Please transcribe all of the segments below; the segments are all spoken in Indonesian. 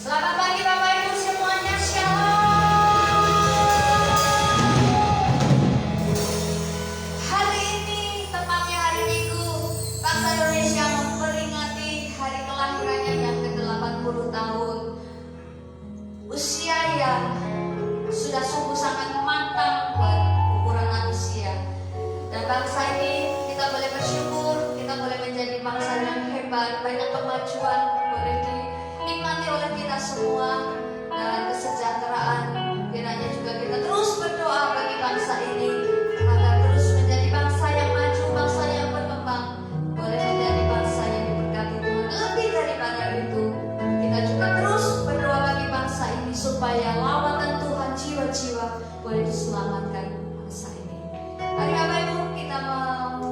Selamat pagi Bapak Ibu semuanya, Shalom. Hari ini tepatnya hari Minggu, bangsa Indonesia memperingati hari kelahirannya yang ke-80 tahun. Usia yang sudah sungguh sangat matang buat ukuran manusia. Dan bangsa ini kita boleh bersyukur, kita boleh menjadi bangsa yang hebat, banyak kemajuan boleh dinikmati oleh kita semua, dan kesejahteraan. Kiranya juga kita terus berdoa bagi bangsa ini agar terus menjadi bangsa yang maju, bangsa yang berkembang, boleh menjadi bangsa yang diberkati Tuhan. Lebih daripada itu, kita juga terus berdoa bagi bangsa ini supaya lawatan Tuhan, jiwa-jiwa boleh diselamatkan bangsa ini. Mari Bapak Ibu, kita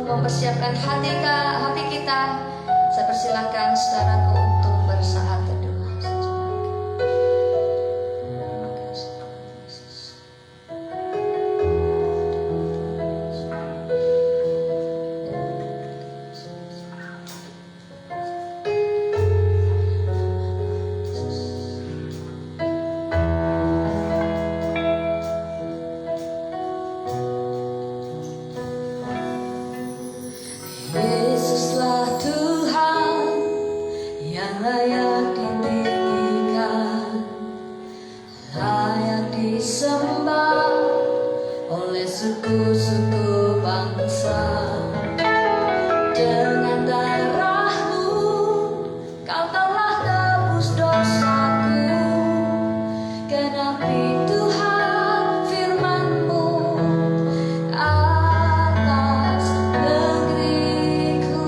mempersiapkan hati kita. Saya persilakan saudaraku untuk bersaat teduh. Yesuslah Tuhan yang layak ditinggikan, layak disembah oleh suku-suku bangsa. Dengan darah-Mu Kau telah tebus dosaku. Genapi Tuhan firman-Mu atas negeriku.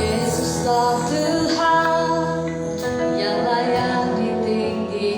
Yesuslah Tuhan yang layak ditinggikan,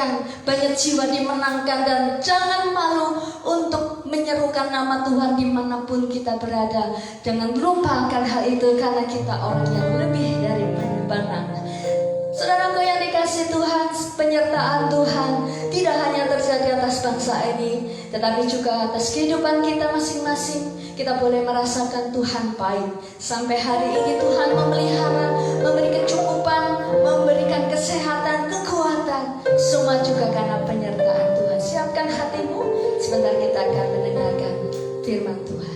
diselamatkan, banyak jiwa dimenangkan, dan jangan malu untuk menyerukan nama Tuhan dimanapun kita berada. Jangan lupakan hal itu karena kita orang yang lebih dari menang. Saudaraku yang dikasih Tuhan, penyertaan Tuhan tidak hanya terjadi atas bangsa ini, tetapi juga atas kehidupan kita masing-masing. Kita boleh merasakan Tuhan baik. Sampai hari ini Tuhan memelihara, memberi kecukupan, memberikan kesehatan, kekuatan. Semua juga karena penyertaan Tuhan. Siapkan hatimu, sebentar kita akan mendengarkan firman Tuhan.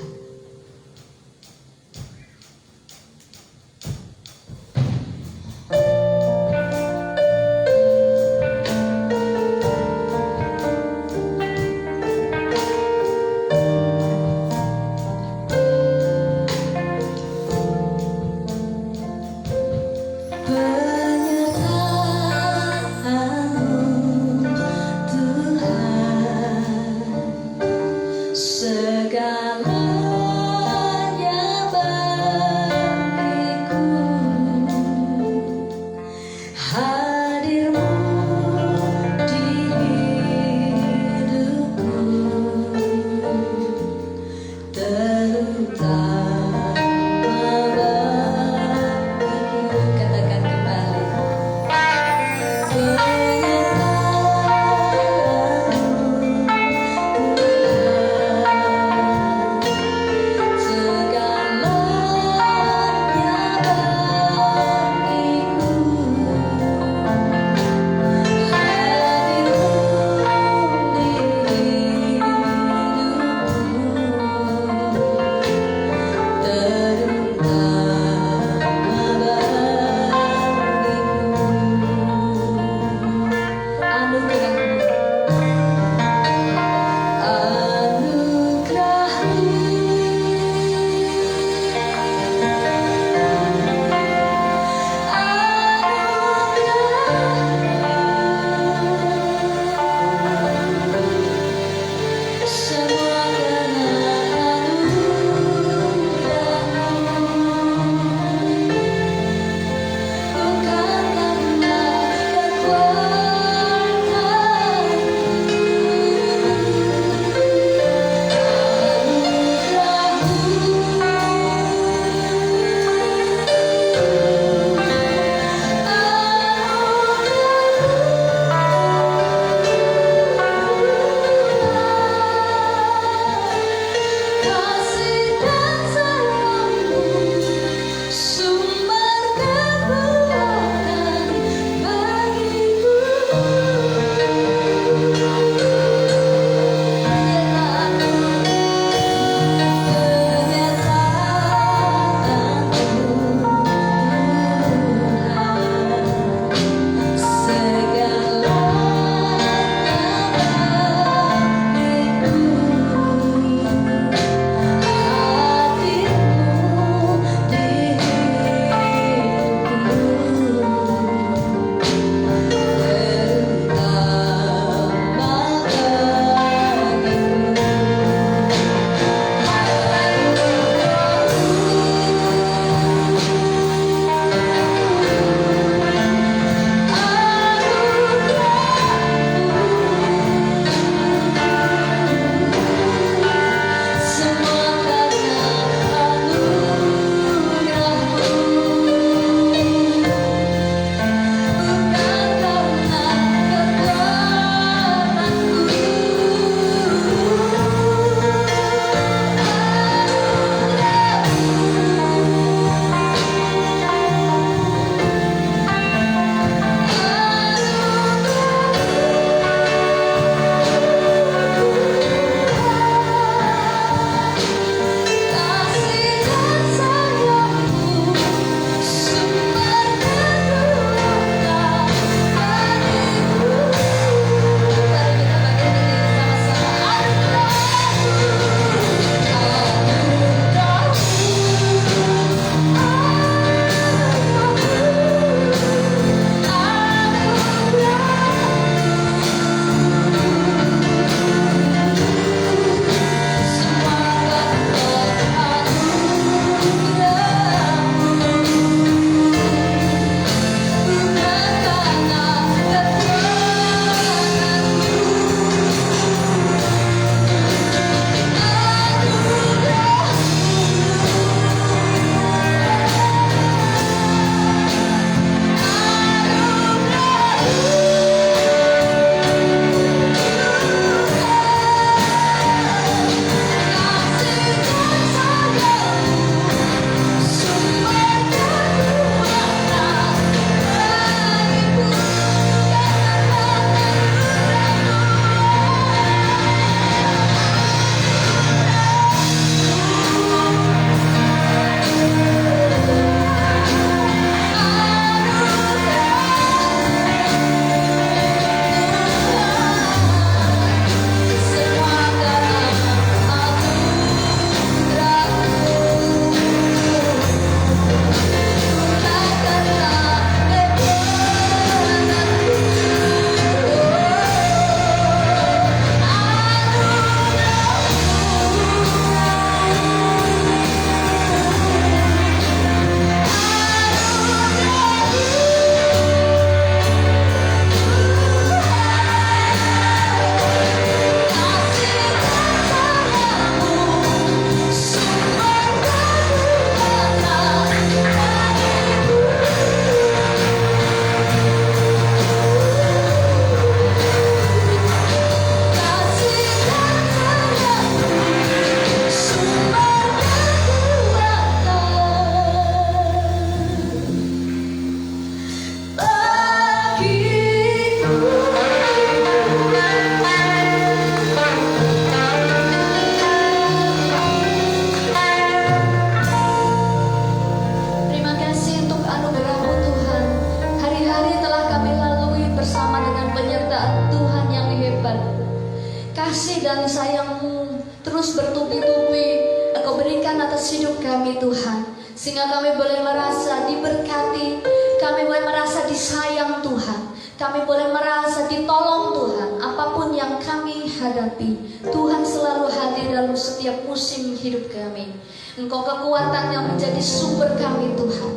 tutupi, Engkau berikan atas hidup kami Tuhan, sehingga kami boleh merasa diberkati, kami boleh merasa disayang Tuhan, kami boleh merasa ditolong Tuhan. Apapun yang kami hadapi, Tuhan selalu hadir dalam setiap musim hidup kami. Engkau kekuatan yang menjadi sumber kami Tuhan,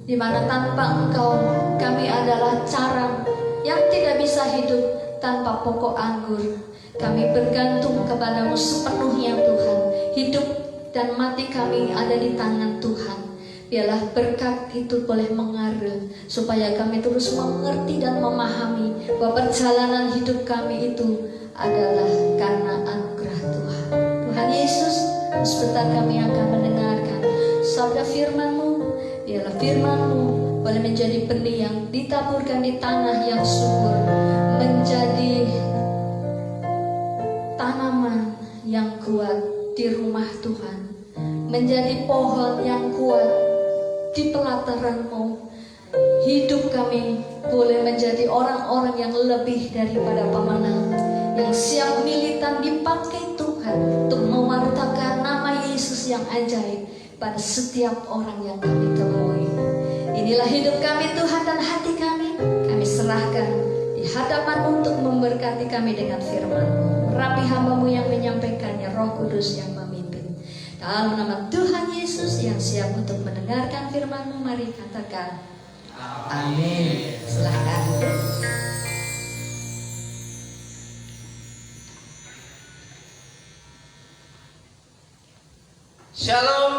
di mana tanpa Engkau kami adalah carang yang tidak bisa hidup tanpa pokok anggur. Kami bergantung kepadamu sepenuhnya Tuhan. Hidup dan mati kami ada di tangan Tuhan. Biarlah berkat itu boleh mengalir, supaya kami terus mengerti dan memahami bahwa perjalanan hidup kami itu adalah karena anugerah Tuhan. Tuhan Yesus, sebentar kami akan mendengarkan sabda firman-Mu. Biarlah firman-Mu boleh menjadi benih yang ditaburkan di tanah yang subur, menjadi tanaman yang kuat di rumah Tuhan, menjadi pohon yang kuat di pelataran-Mu. Hidup kami boleh menjadi orang-orang yang lebih daripada pemenang, yang siap militan dipakai Tuhan untuk mewartakan nama Yesus yang ajaib pada setiap orang yang kami temui. Inilah hidup kami Tuhan, dan hati kami serahkan di hadapan untuk memberkati kami dengan firman-Mu. Rapi hamba-Mu yang menyampaikannya, Roh Kudus yang memimpin. Dalam nama Tuhan Yesus yang siap untuk mendengarkan firman-Mu, mari katakan amin. Silakan. Shalom.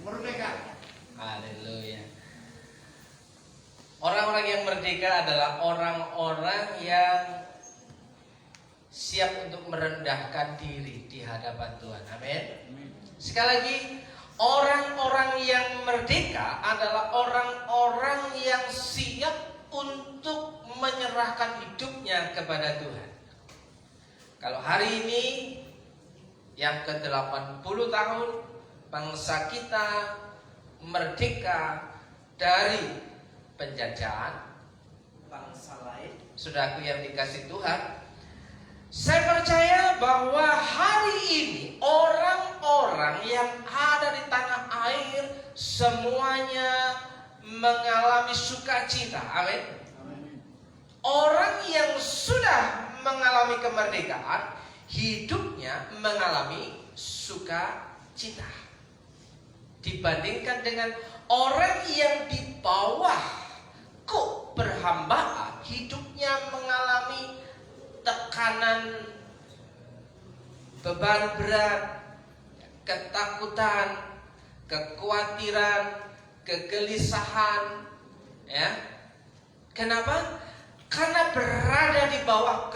Merdeka. Haleluya. Orang-orang yang merdeka adalah orang-orang yang siap untuk merendahkan diri di hadapan Tuhan. Amin. Sekali lagi, orang-orang yang merdeka adalah orang-orang yang siap untuk menyerahkan hidupnya kepada Tuhan. Kalau hari ini yang ke-80 tahun bangsa kita merdeka dari penjajahan bangsa lain, saudaraku yang dikasih Tuhan, saya percaya bahwa hari ini orang-orang yang ada di tanah air semuanya mengalami sukacita. Amin. Orang yang sudah mengalami kemerdekaan, hidupnya mengalami sukacita, dibandingkan dengan orang yang di bawah perhambaan, hidupnya mengalami tekanan, beban berat, ketakutan, kekhawatiran, kegelisahan. Ya, kenapa? Karena berada di bawah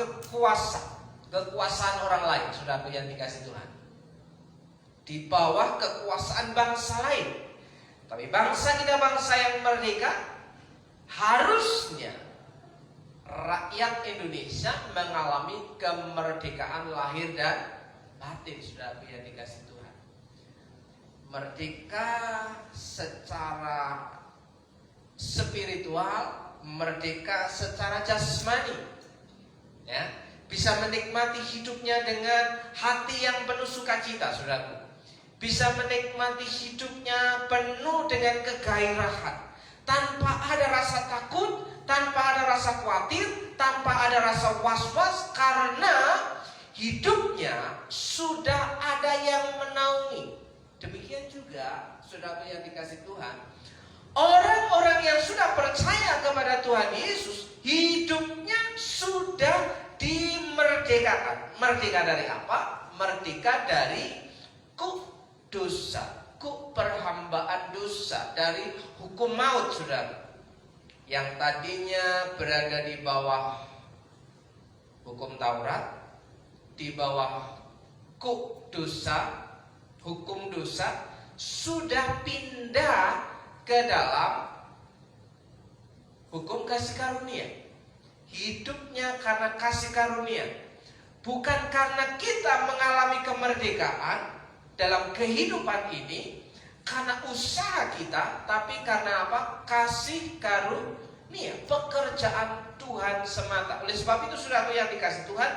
kekuasaan orang lain, saudaraku yang dikasih Tuhan. Di bawah kekuasaan bangsa lain. Tapi bangsa kita bangsa yang merdeka, harusnya rakyat Indonesia mengalami kemerdekaan lahir dan batin, saudaraku yang dikasih Tuhan. Merdeka secara spiritual, merdeka secara jasmani, ya, bisa menikmati hidupnya dengan hati yang penuh sukacita, saudaraku. Bisa menikmati hidupnya penuh dengan kegairahan, tanpa ada rasa takut, tanpa ada rasa khawatir, tanpa ada rasa was-was, karena hidupnya sudah ada yang menaungi. Demikian juga, saudaraku yang dikasih Tuhan, orang-orang yang sudah percaya kepada Tuhan Yesus, hidupnya sudah dimerdekakan. Merdeka dari apa? Merdeka dari dosa, perhambaan dosa, dari hukum maut, saudara. Yang tadinya berada di bawah hukum Taurat, di bawah dosa, hukum dosa, sudah pindah ke dalam hukum kasih karunia. Hidupnya karena kasih karunia, bukan karena kita mengalami kemerdekaan dalam kehidupan ini karena usaha kita, tapi karena apa? Kasih Nih ya, pekerjaan Tuhan semata. Oleh sebab itu saudaraku yang dikasih Tuhan,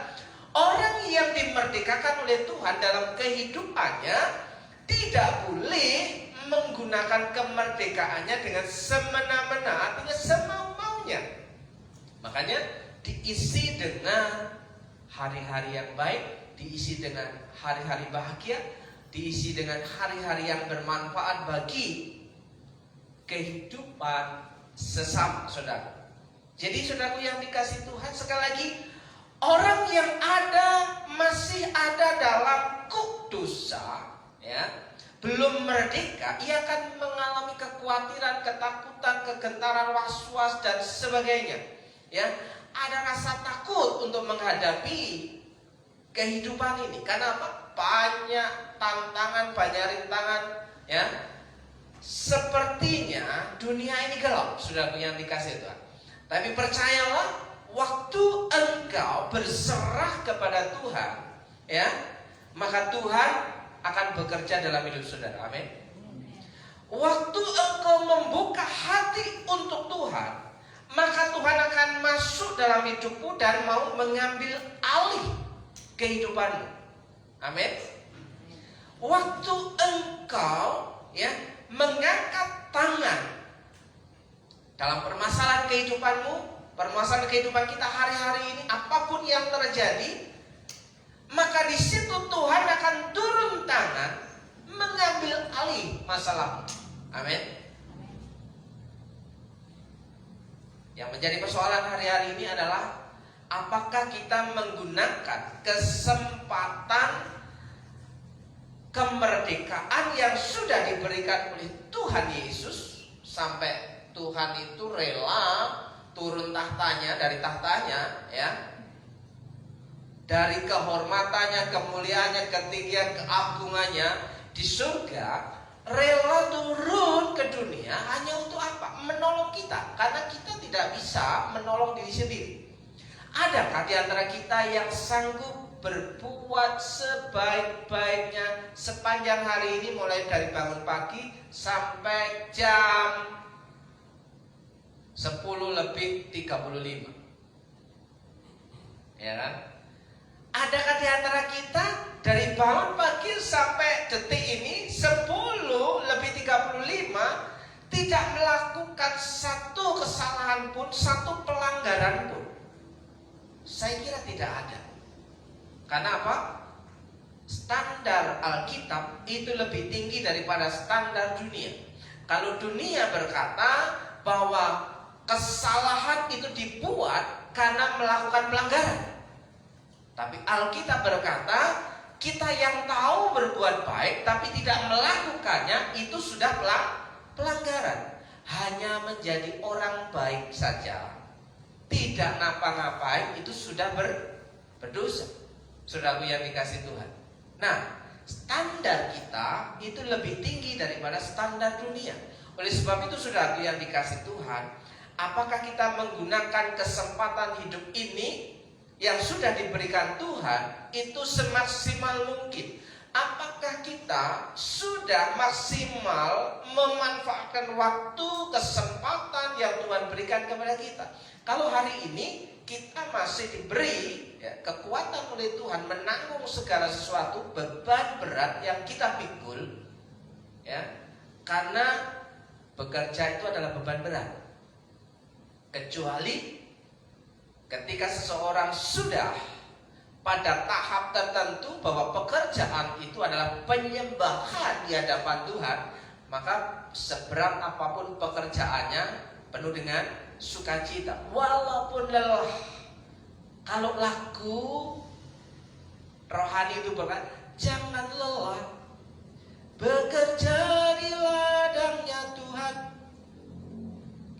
orang yang dimerdekakan oleh Tuhan dalam kehidupannya tidak boleh menggunakan kemerdekaannya dengan semena-mena, artinya semau-maunya. Makanya diisi dengan hari-hari yang baik, diisi dengan hari-hari bahagia, diisi dengan hari-hari yang bermanfaat bagi kehidupan sesama saudara. Jadi saudaraku yang dikasih Tuhan, sekali lagi, orang yang masih ada dalam kuk dosa, ya, belum merdeka, ia akan mengalami kekhawatiran, ketakutan, kegentaran, was-was dan sebagainya. Ya, ada rasa takut untuk menghadapi kehidupan ini. Karena apa? Banyak tantangan, banyak rintangan, ya. Sepertinya dunia ini gelap, saudaraku yang dikasih Tuhan. Tapi percayalah, waktu engkau berserah kepada Tuhan, ya, maka Tuhan akan bekerja dalam hidup saudara. Amin. Waktu engkau membuka hati untuk Tuhan, maka Tuhan akan masuk dalam hidupmu dan mau mengambil alih kehidupanmu. Amin. Waktu engkau, ya, mengangkat tangan dalam permasalahan kehidupanmu, permasalahan kehidupan kita hari-hari ini, apapun yang terjadi, maka di situ Tuhan akan turun tangan mengambil alih masalahmu. Amin. Yang menjadi persoalan hari-hari ini adalah apakah kita menggunakan kesempatan kemerdekaan yang sudah diberikan oleh Tuhan Yesus, sampai Tuhan itu rela turun tahtanya, dari tahtanya, ya, dari kehormatannya, kemuliaannya, ketinggian, keagungannya di surga, rela turun ke dunia hanya untuk apa? Menolong kita, karena kita tidak bisa menolong diri sendiri. Adakah di antara kita yang sanggup berbuat sebaik-baiknya sepanjang hari ini, mulai dari bangun pagi sampai jam 10:35, ya kan? Adakah di antara kita dari bangun pagi sampai detik ini 10:35 tidak melakukan satu kesalahan pun, satu pelanggaran pun? Saya kira tidak ada. Karena apa? Standar Alkitab itu lebih tinggi daripada standar dunia. Kalau dunia berkata bahwa kesalahan itu dibuat karena melakukan pelanggaran, tapi Alkitab berkata kita yang tahu berbuat baik tapi tidak melakukannya itu sudah pelanggaran. Hanya menjadi orang baik saja, tidak ngapa-ngapain, itu sudah berdosa. Saudaraku yang dikasih Tuhan. Nah, standar kita itu lebih tinggi daripada standar dunia. Oleh sebab itu saudaraku yang dikasih Tuhan, apakah kita menggunakan kesempatan hidup ini yang sudah diberikan Tuhan itu semaksimal mungkin? Apakah kita sudah maksimal memanfaatkan waktu, kesempatan yang Tuhan berikan kepada kita? Kalau hari ini kita masih diberi, ya, kekuatan oleh Tuhan menanggung segala sesuatu, beban berat yang kita pikul, ya, karena bekerja itu adalah beban berat. Kecuali ketika seseorang sudah pada tahap tertentu bahwa pekerjaan itu adalah penyembahan di hadapan Tuhan, maka seberat apapun pekerjaannya penuh dengan sukacita, walaupun lelah. Kalau lagu rohani itu berkata, jangan lelah bekerja di ladangnya Tuhan.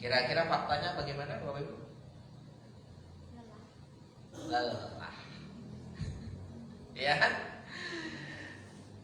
Kira-kira faktanya bagaimana Bapak Ibu? Lelah, ya.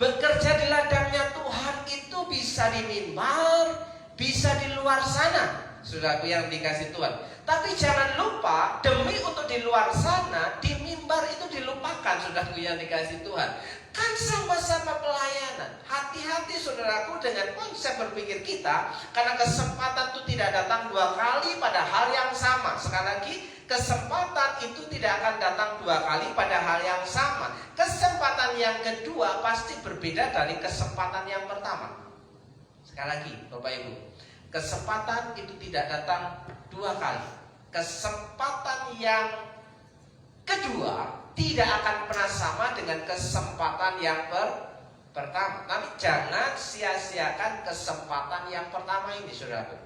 Bekerja di ladangnya Tuhan itu bisa di mimbar, bisa di luar sana, saudaraku yang dikasih Tuhan. Tapi jangan lupa, demi untuk di luar sana, di mimbar itu dilupakan, saudaraku yang dikasih Tuhan. Kan sama-sama pelayanan. Hati-hati saudaraku dengan konsep berpikir kita, karena kesempatan itu tidak datang 2 kali pada hal yang sama. Sekali lagi, kesempatan itu tidak akan datang 2 kali pada hal yang sama. Kesempatan yang kedua pasti berbeda dari kesempatan yang pertama. Sekali lagi Bapak Ibu, kesempatan itu tidak datang 2 kali. Kesempatan yang kedua tidak akan pernah sama dengan kesempatan yang pertama. Tapi jangan sia-siakan kesempatan yang pertama ini, saudaraku.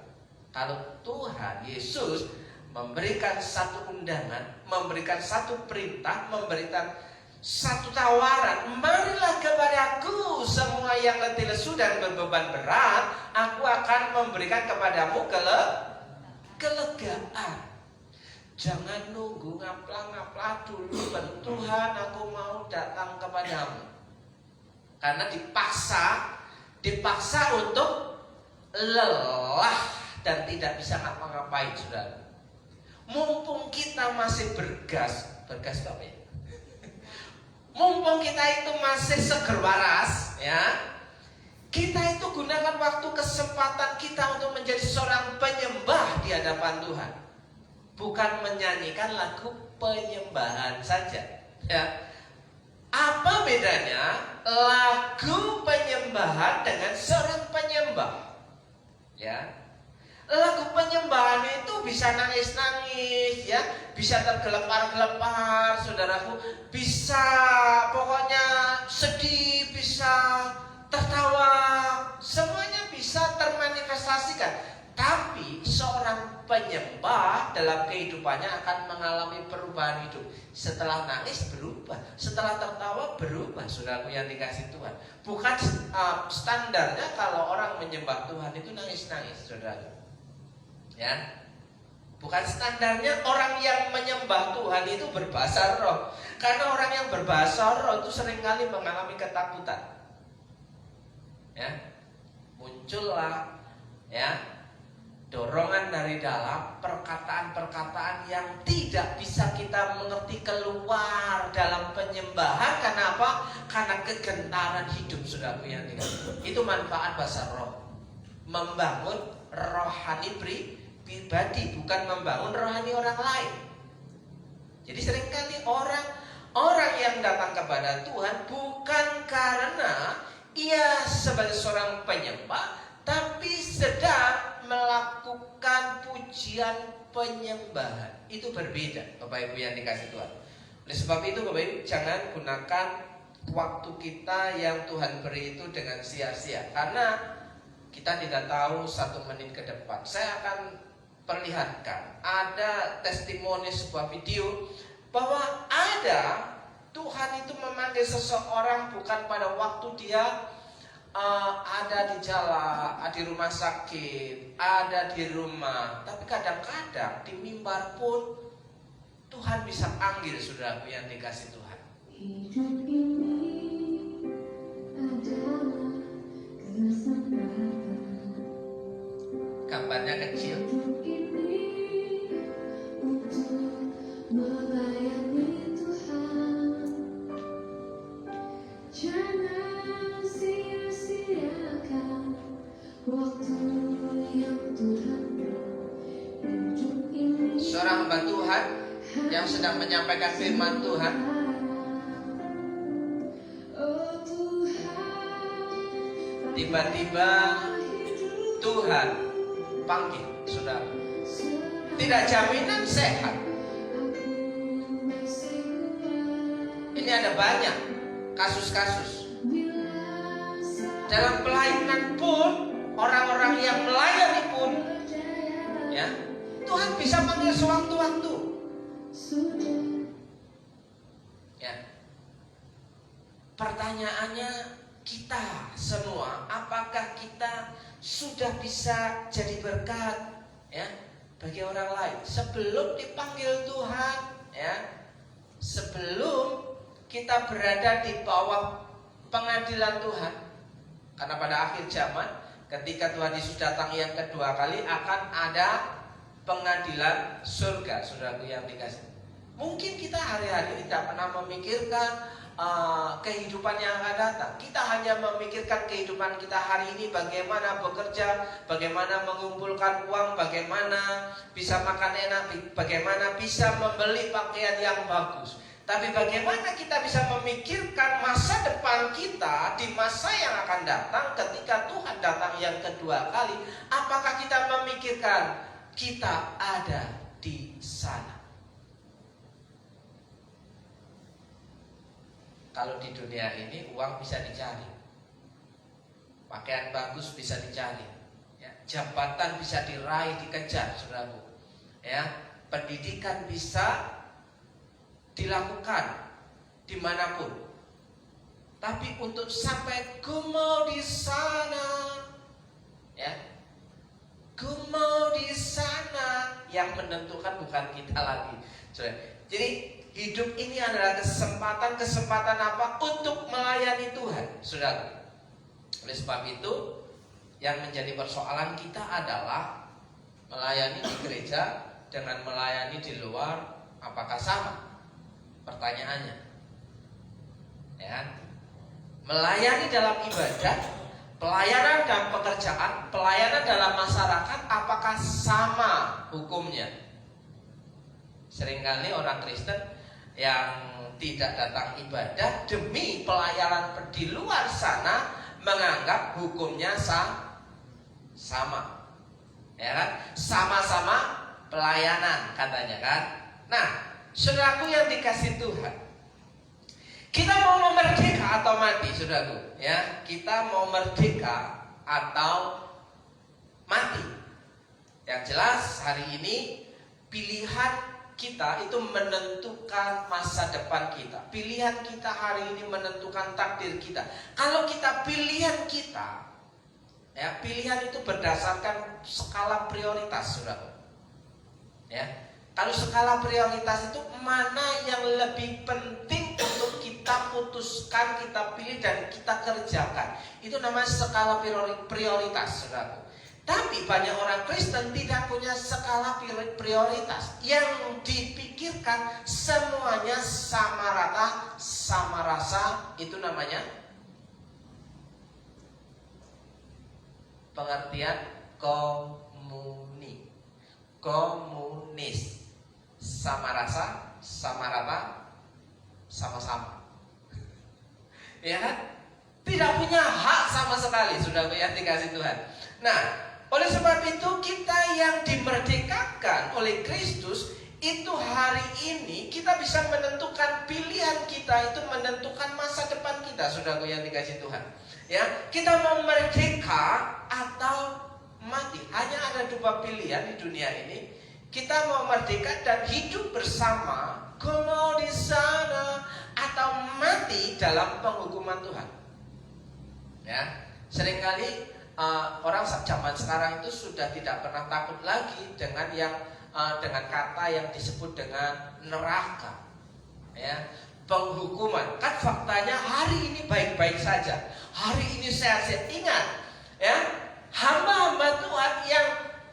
Kalau Tuhan Yesus memberikan satu undangan, memberikan satu perintah, memberikan satu tawaran, marilah kepadaku semua yang letih lesu dan berbeban berat, aku akan memberikan kepadamu kelegaan. Jangan nunggu ngapla-ngapla dulu, Tuhan aku mau datang kepadamu. Karena dipaksa untuk lelah dan tidak bisa ngapa-ngapain, saudara. Mumpung kita masih bergas apa ya? Mumpung kita itu masih seger waras, ya, kita itu gunakan waktu kesempatan kita untuk menjadi seorang penyembah di hadapan Tuhan. Bukan menyanyikan lagu penyembahan saja, ya. Apa bedanya lagu penyembahan dengan seorang penyembah? Ya, lagu penyembahan itu bisa nangis-nangis, ya, bisa tergelepar-gelepar, saudaraku, bisa pokoknya sedih, bisa tertawa, semuanya bisa termanifestasikan. Tapi seorang penyembah dalam kehidupannya akan mengalami perubahan hidup. Setelah nangis berubah, setelah tertawa berubah, saudaraku yang dikasih Tuhan. Bukan standarnya kalau orang menyembah Tuhan itu nangis-nangis, saudara. Ya, bukan standarnya orang yang menyembah Tuhan itu berbahasa roh. Karena orang yang berbahasa roh itu seringkali mengalami ketakutan. Ya, muncullah, ya, dorongan dari dalam, perkataan-perkataan yang tidak bisa kita mengerti keluar dalam penyembahan. Karena apa? Karena kegentaran hidup, saudaraku yang dikasih. Itu manfaat bahasa roh. Membangun rohani pribadi, bukan membangun rohani orang lain. Jadi seringkali orang yang datang kepada Tuhan bukan karena ia sebagai seorang penyembah, tapi sedang melakukan pujian penyembahan. Itu berbeda, Bapak Ibu yang dikasih Tuhan. Oleh sebab itu Bapak Ibu, jangan gunakan waktu kita yang Tuhan beri itu dengan sia-sia. Karena kita tidak tahu 1 menit ke depan. Saya akan perlihatkan, ada testimoni sebuah video bahwa ada Tuhan itu memanggil seseorang bukan pada waktu dia ada di jalan, di rumah sakit, ada di rumah, tapi kadang-kadang di mimbar pun Tuhan bisa panggil, saudaraku yang dikasih Tuhan. Hidup ini adalah kesempatan. Gambarnya kecil. Hidup ini untuk melayani Tuhan. Jangan sia-siakan waktu yang Tuhan beri. Hidup ini Seorang hamba Tuhan yang sedang menyampaikan firman Tuhan, tiba-tiba Tuhan panggil, saudara. Tidak jaminan sehat. Ini ada banyak kasus-kasus. Dalam pelayanan pun, orang-orang yang melayani pun, ya, Tuhan bisa panggil sewaktu-waktu. Ya. Pertanyaannya, kita semua, apakah kita sudah bisa jadi berkat, ya, bagi orang lain sebelum dipanggil Tuhan, ya, sebelum kita berada di bawah pengadilan Tuhan. Karena pada akhir zaman, ketika Tuhan Yesus datang yang kedua kali, akan ada pengadilan surga, saudaraku yang dikasih. Mungkin kita hari-hari ini tidak pernah memikirkan kehidupan yang akan datang. Kita hanya memikirkan kehidupan kita hari ini, bagaimana bekerja, bagaimana mengumpulkan uang, bagaimana bisa makan enak, bagaimana bisa membeli pakaian yang bagus. Tapi bagaimana kita bisa memikirkan masa depan kita di masa yang akan datang ketika Tuhan datang yang kedua kali? Apakah kita memikirkan kita ada di sana? Kalau di dunia ini uang bisa dicari, pakaian bagus bisa dicari, ya, jabatan bisa diraih, dikejar, saudaraku. Ya, pendidikan bisa dilakukan dimanapun. Tapi untuk sampai ku mau di sana, ya, ku mau di sana, yang menentukan bukan kita lagi. Jadi hidup ini adalah kesempatan apa? Untuk melayani Tuhan, saudara. Oleh sebab itu, yang menjadi persoalan kita adalah melayani di gereja dengan melayani di luar, apakah sama? Pertanyaannya, ya, melayani dalam ibadah, pelayanan dalam pekerjaan, pelayanan dalam masyarakat, apakah sama hukumnya? Seringkali orang Kristen yang tidak datang ibadah demi pelayanan di luar sana menganggap hukumnya sama, ya kan? Sama-sama pelayanan katanya kan. Nah, saudaraku yang dikasih Tuhan, kita mau merdeka atau mati, saudaraku? Ya, kita mau merdeka atau mati? Yang jelas hari ini pilihan kita itu menentukan masa depan kita. Pilihan kita hari ini menentukan takdir kita. Kalau kita pilihan kita, ya, pilihan itu berdasarkan skala prioritas, saudara. Ya, kalau skala prioritas itu mana yang lebih penting untuk kita putuskan, kita pilih dan kita kerjakan. Itu namanya skala prioritas, saudara. Tapi banyak orang Kristen tidak punya skala prioritas. Yang dipikirkan semuanya sama rata, sama rasa. Itu namanya pengertian komunis. Sama rasa, sama rata, sama-sama. Ya kan? Tidak punya hak sama sekali, sudah yang dikasih Tuhan. Nah, oleh sebab itu kita yang dimerdekakan oleh Kristus itu hari ini kita bisa menentukan pilihan kita, itu menentukan masa depan kita, saudaraku yang dikasih Tuhan. Ya, kita mau merdeka atau mati. Hanya ada dua pilihan di dunia ini. Kita mau merdeka dan hidup bersama, mau di sana, atau mati dalam penghukuman Tuhan. Ya, seringkali orang zaman sekarang itu sudah tidak pernah takut lagi dengan dengan kata yang disebut dengan neraka, ya, penghukuman. Kan faktanya hari ini baik-baik saja, hari ini sehat-sehat. Ingat, ya, hamba-hamba Tuhan yang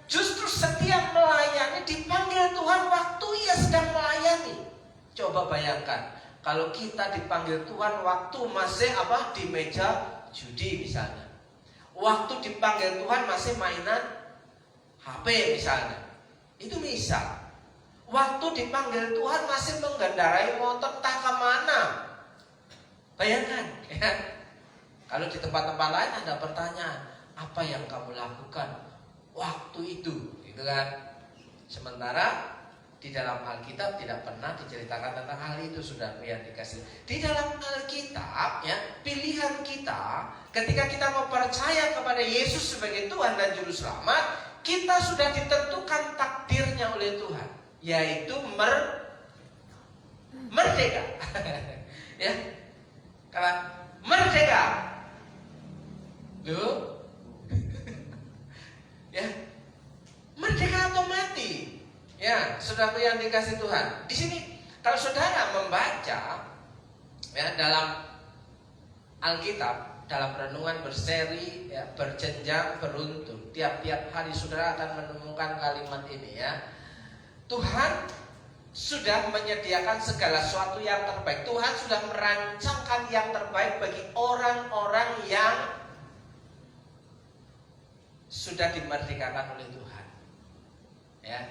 justru setiap melayani dipanggil Tuhan waktu ia sedang melayani. Coba bayangkan kalau kita dipanggil Tuhan waktu masih di meja judi misalnya. Waktu dipanggil Tuhan masih mainan HP misalnya. Itu misal. Waktu dipanggil Tuhan masih menggendarai motor entah kemana. Bayangkan, ya. Kalau di tempat-tempat lain ada pertanyaan, apa yang kamu lakukan waktu itu, gitu kan? Sementara di dalam Alkitab tidak pernah diceritakan tentang hal itu, sudah yang dikasih. Di dalam Alkitab, ya, pilihan kita ketika kita mau percaya kepada Yesus sebagai Tuhan dan Juru Selamat, kita sudah ditentukan takdirnya oleh Tuhan, yaitu merdeka. Ya, karena merdeka, loh, ya, merdeka atau mati. Ya, saudara yang dikasih Tuhan. Di sini kalau saudara membaca, ya, dalam Alkitab, dalam renungan berseri, ya, berjenjang, beruntun, tiap-tiap hari saudara akan menemukan kalimat ini, ya. Tuhan sudah menyediakan segala sesuatu yang terbaik. Tuhan sudah merancangkan yang terbaik bagi orang-orang yang sudah dimerdekakan oleh Tuhan. Ya,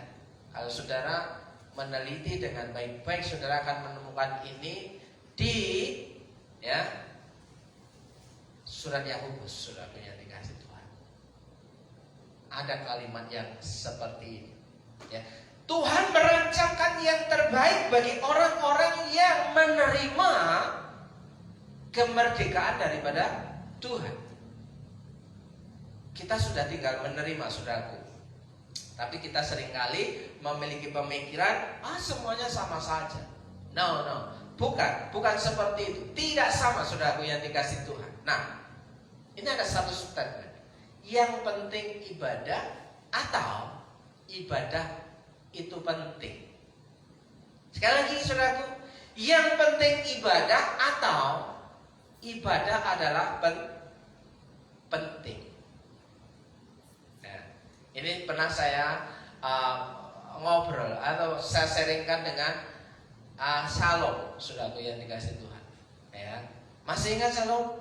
kalau saudara meneliti dengan baik-baik, saudara akan menemukan ini di surat Yakobus, saudara yang dikasih Tuhan. Ada kalimat yang seperti ini. Ya, Tuhan merancangkan yang terbaik bagi orang-orang yang menerima kemerdekaan daripada Tuhan. Kita sudah tinggal menerima, saudaraku. Tapi kita seringkali memiliki pemikiran, semuanya sama saja. No, bukan seperti itu. Tidak sama, saudaraku yang dikasih Tuhan. Nah, ini ada satu statement. Yang penting ibadah atau ibadah itu penting. Sekali lagi, saudaraku, yang penting ibadah atau ibadah adalah penting. Ini pernah saya ngobrol atau saya sharingkan dengan Shalom, saudaraku yang dikasih Tuhan. Ya, masih ingat Shalom?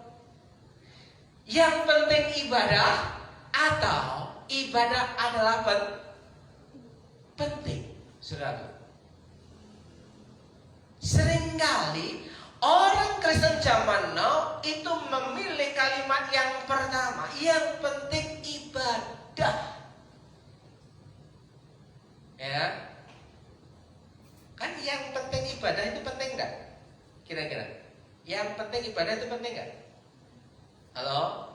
Yang penting ibadah atau ibadah adalah penting, saudaraku. Seringkali orang Kristen zaman now itu memilih kalimat yang pertama, yang penting ibadah. Ya, kan yang penting ibadah itu penting enggak? Kira-kira yang penting ibadah itu penting enggak? Halo?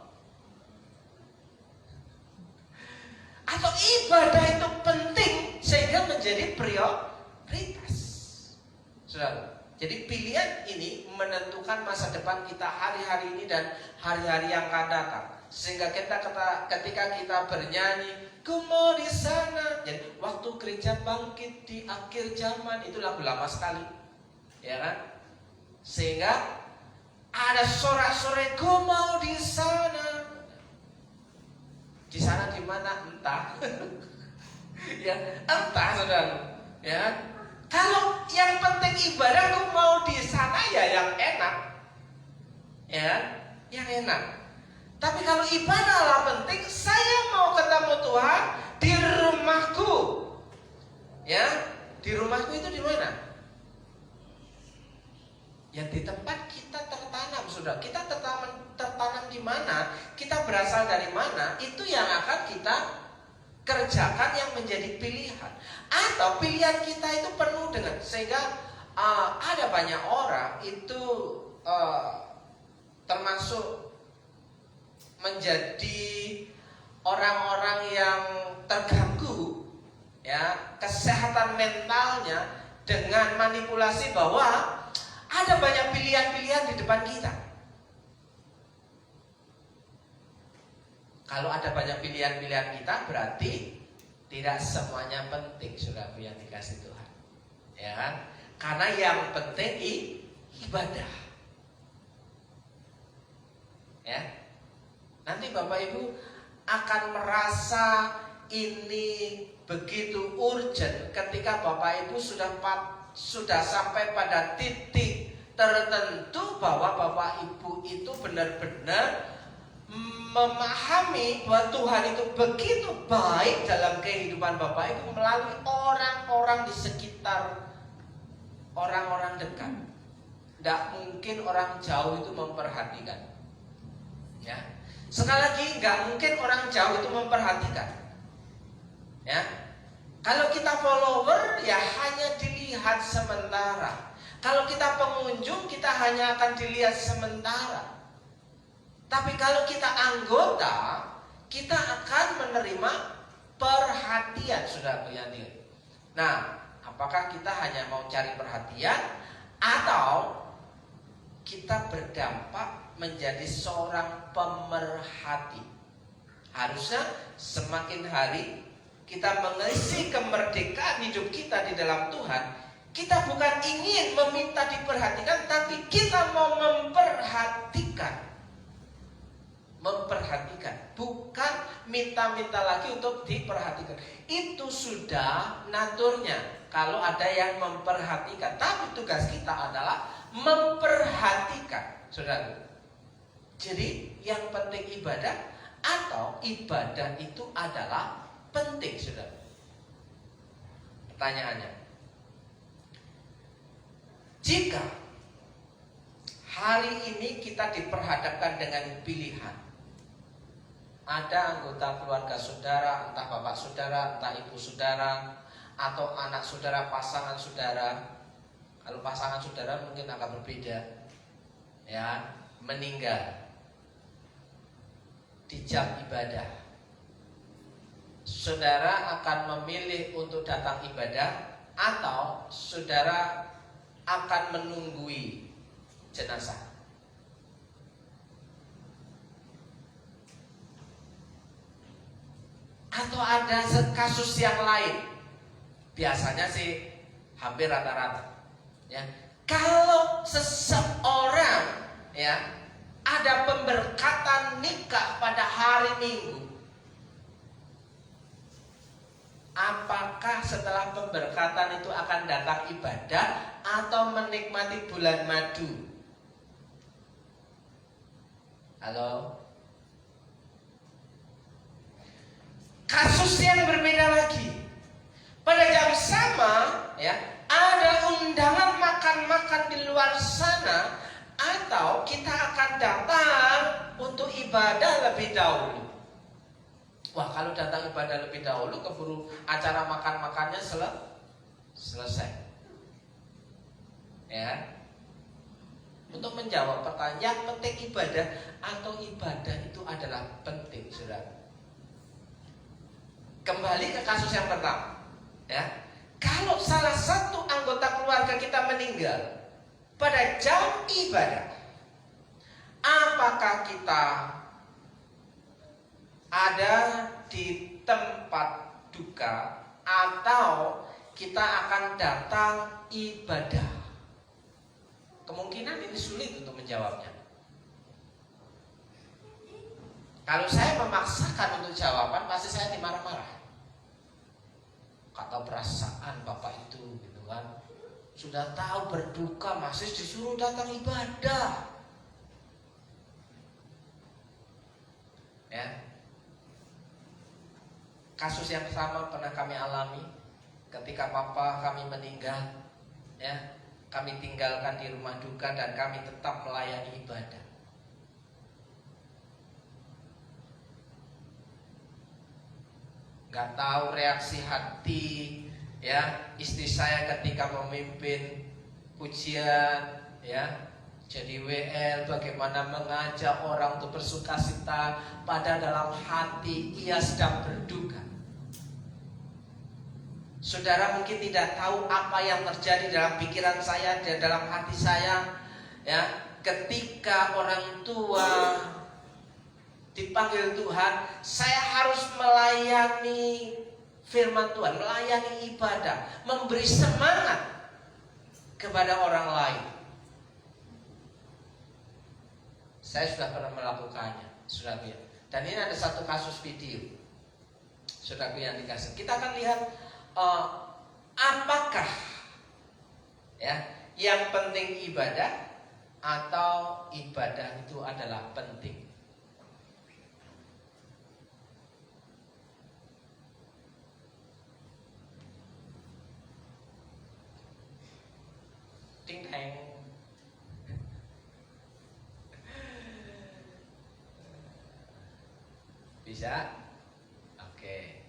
Atau ibadah itu penting sehingga menjadi prioritas, saudara. Jadi pilihan ini menentukan masa depan kita hari-hari ini dan hari-hari yang akan datang. Sehingga ketika kita bernyanyi, ku mau di sana. Jadi waktu gereja bangkit di akhir zaman, itu lagu lama sekali, ya kan? Sehingga ada sorak-sorai, ku mau di sana. Di sana di mana entah. Ya, entah, saudara. Ya, kalau yang penting ibadah, ku mau di sana, ya yang enak, ya, yang enak. Tapi kalau ibadahlah penting, saya mau ketemu Tuhan di rumahku. Ya, di rumahku itu di mana? Ya di tempat kita tertanam, saudara. Kita tertanam di mana? Kita berasal dari mana? Itu yang akan kita kerjakan yang menjadi pilihan. Atau pilihan kita itu penuh dengan, sehingga ada banyak orang itu termasuk menjadi orang-orang yang terganggu, ya, kesehatan mentalnya dengan manipulasi bahwa ada banyak pilihan-pilihan di depan kita. Kalau ada banyak pilihan-pilihan kita, berarti tidak semuanya penting, saudara yang dikasih Tuhan, ya kan? Karena yang penting ibadah, ya. Nanti Bapak Ibu akan merasa ini begitu urgent ketika Bapak Ibu sudah sampai pada titik tertentu bahwa Bapak Ibu itu benar-benar memahami bahwa Tuhan itu begitu baik dalam kehidupan Bapak Ibu melalui orang-orang di sekitar, orang-orang dekat. Tidak mungkin orang jauh itu memperhatikan, ya. Sekali lagi, nggak mungkin orang jauh itu memperhatikan, ya. Kalau kita follower, ya hanya dilihat sementara. Kalau kita pengunjung, kita hanya akan dilihat sementara. Tapi kalau kita anggota, kita akan menerima perhatian, saudara yang dilihat. Nah, apakah kita hanya mau cari perhatian atau kita berdampak menjadi seorang pemerhati? Harusnya semakin hari kita mengisi kemerdekaan hidup kita di dalam Tuhan, kita bukan ingin meminta diperhatikan, tapi kita mau memperhatikan. memperhatikan, bukan minta-minta lagi untuk diperhatikan. Itu sudah naturnya kalau ada yang memperhatikan. Tapi tugas kita adalah memperhatikan, saudara. Jadi yang penting ibadah atau ibadah itu adalah penting, saudara. Pertanyaannya, jika hari ini kita diperhadapkan dengan pilihan, ada anggota keluarga saudara, entah bapak saudara, entah ibu saudara, atau anak saudara, pasangan saudara. Kalau pasangan saudara mungkin agak berbeda, ya, meninggal di jam ibadah. Saudara akan memilih untuk datang ibadah atau saudara akan menunggui jenazah? Atau ada kasus yang lain? Biasanya sih hampir rata-rata, ya. Kalau seseorang, ya, ada pemberkatan nikah pada hari Minggu, apakah setelah pemberkatan itu akan datang ibadah atau menikmati bulan madu? Halo? Kasus yang berbeda lagi. Pada jam sama, ya, ada undangan makan-makan di luar sana, atau kita akan datang untuk ibadah lebih dahulu. Wah, kalau datang ibadah lebih dahulu, keburu acara makan-makannya selesai. Ya. Untuk menjawab pertanyaan, yang penting ibadah atau ibadah itu adalah penting, saudara. Kembali ke kasus yang pertama, ya. Kalau salah satu anggota keluarga kita meninggal pada jam ibadah, apakah kita ada di tempat duka atau kita akan datang ibadah? Kemungkinan ini sulit untuk menjawabnya. Kalau saya memaksakan untuk jawaban, pasti saya dimarah-marah. Kata perasaan bapak itu, gitu kan, sudah tahu berduka masih disuruh datang ibadah. Ya. Kasus yang sama pernah kami alami ketika papa kami meninggal, ya. Kami tinggalkan di rumah duka dan kami tetap melayani ibadah. Gak tahu reaksi hati, ya, istri saya ketika memimpin pujian, ya, jadi WL, bagaimana mengajak orang untuk bersukacita, pada dalam hati ia sedang berduka. Saudara mungkin tidak tahu apa yang terjadi dalam pikiran saya dan dalam hati saya, ya, ketika orang tua dipanggil Tuhan, saya harus melayani firman Tuhan, melayani ibadah, memberi semangat kepada orang lain. Saya sudah pernah melakukannya, saudara. Dan ini ada satu kasus video, saudara yang dikasih. Kita akan lihat apakah, ya, yang penting ibadah atau ibadah itu adalah penting. Ting teng. Bisa? Oke.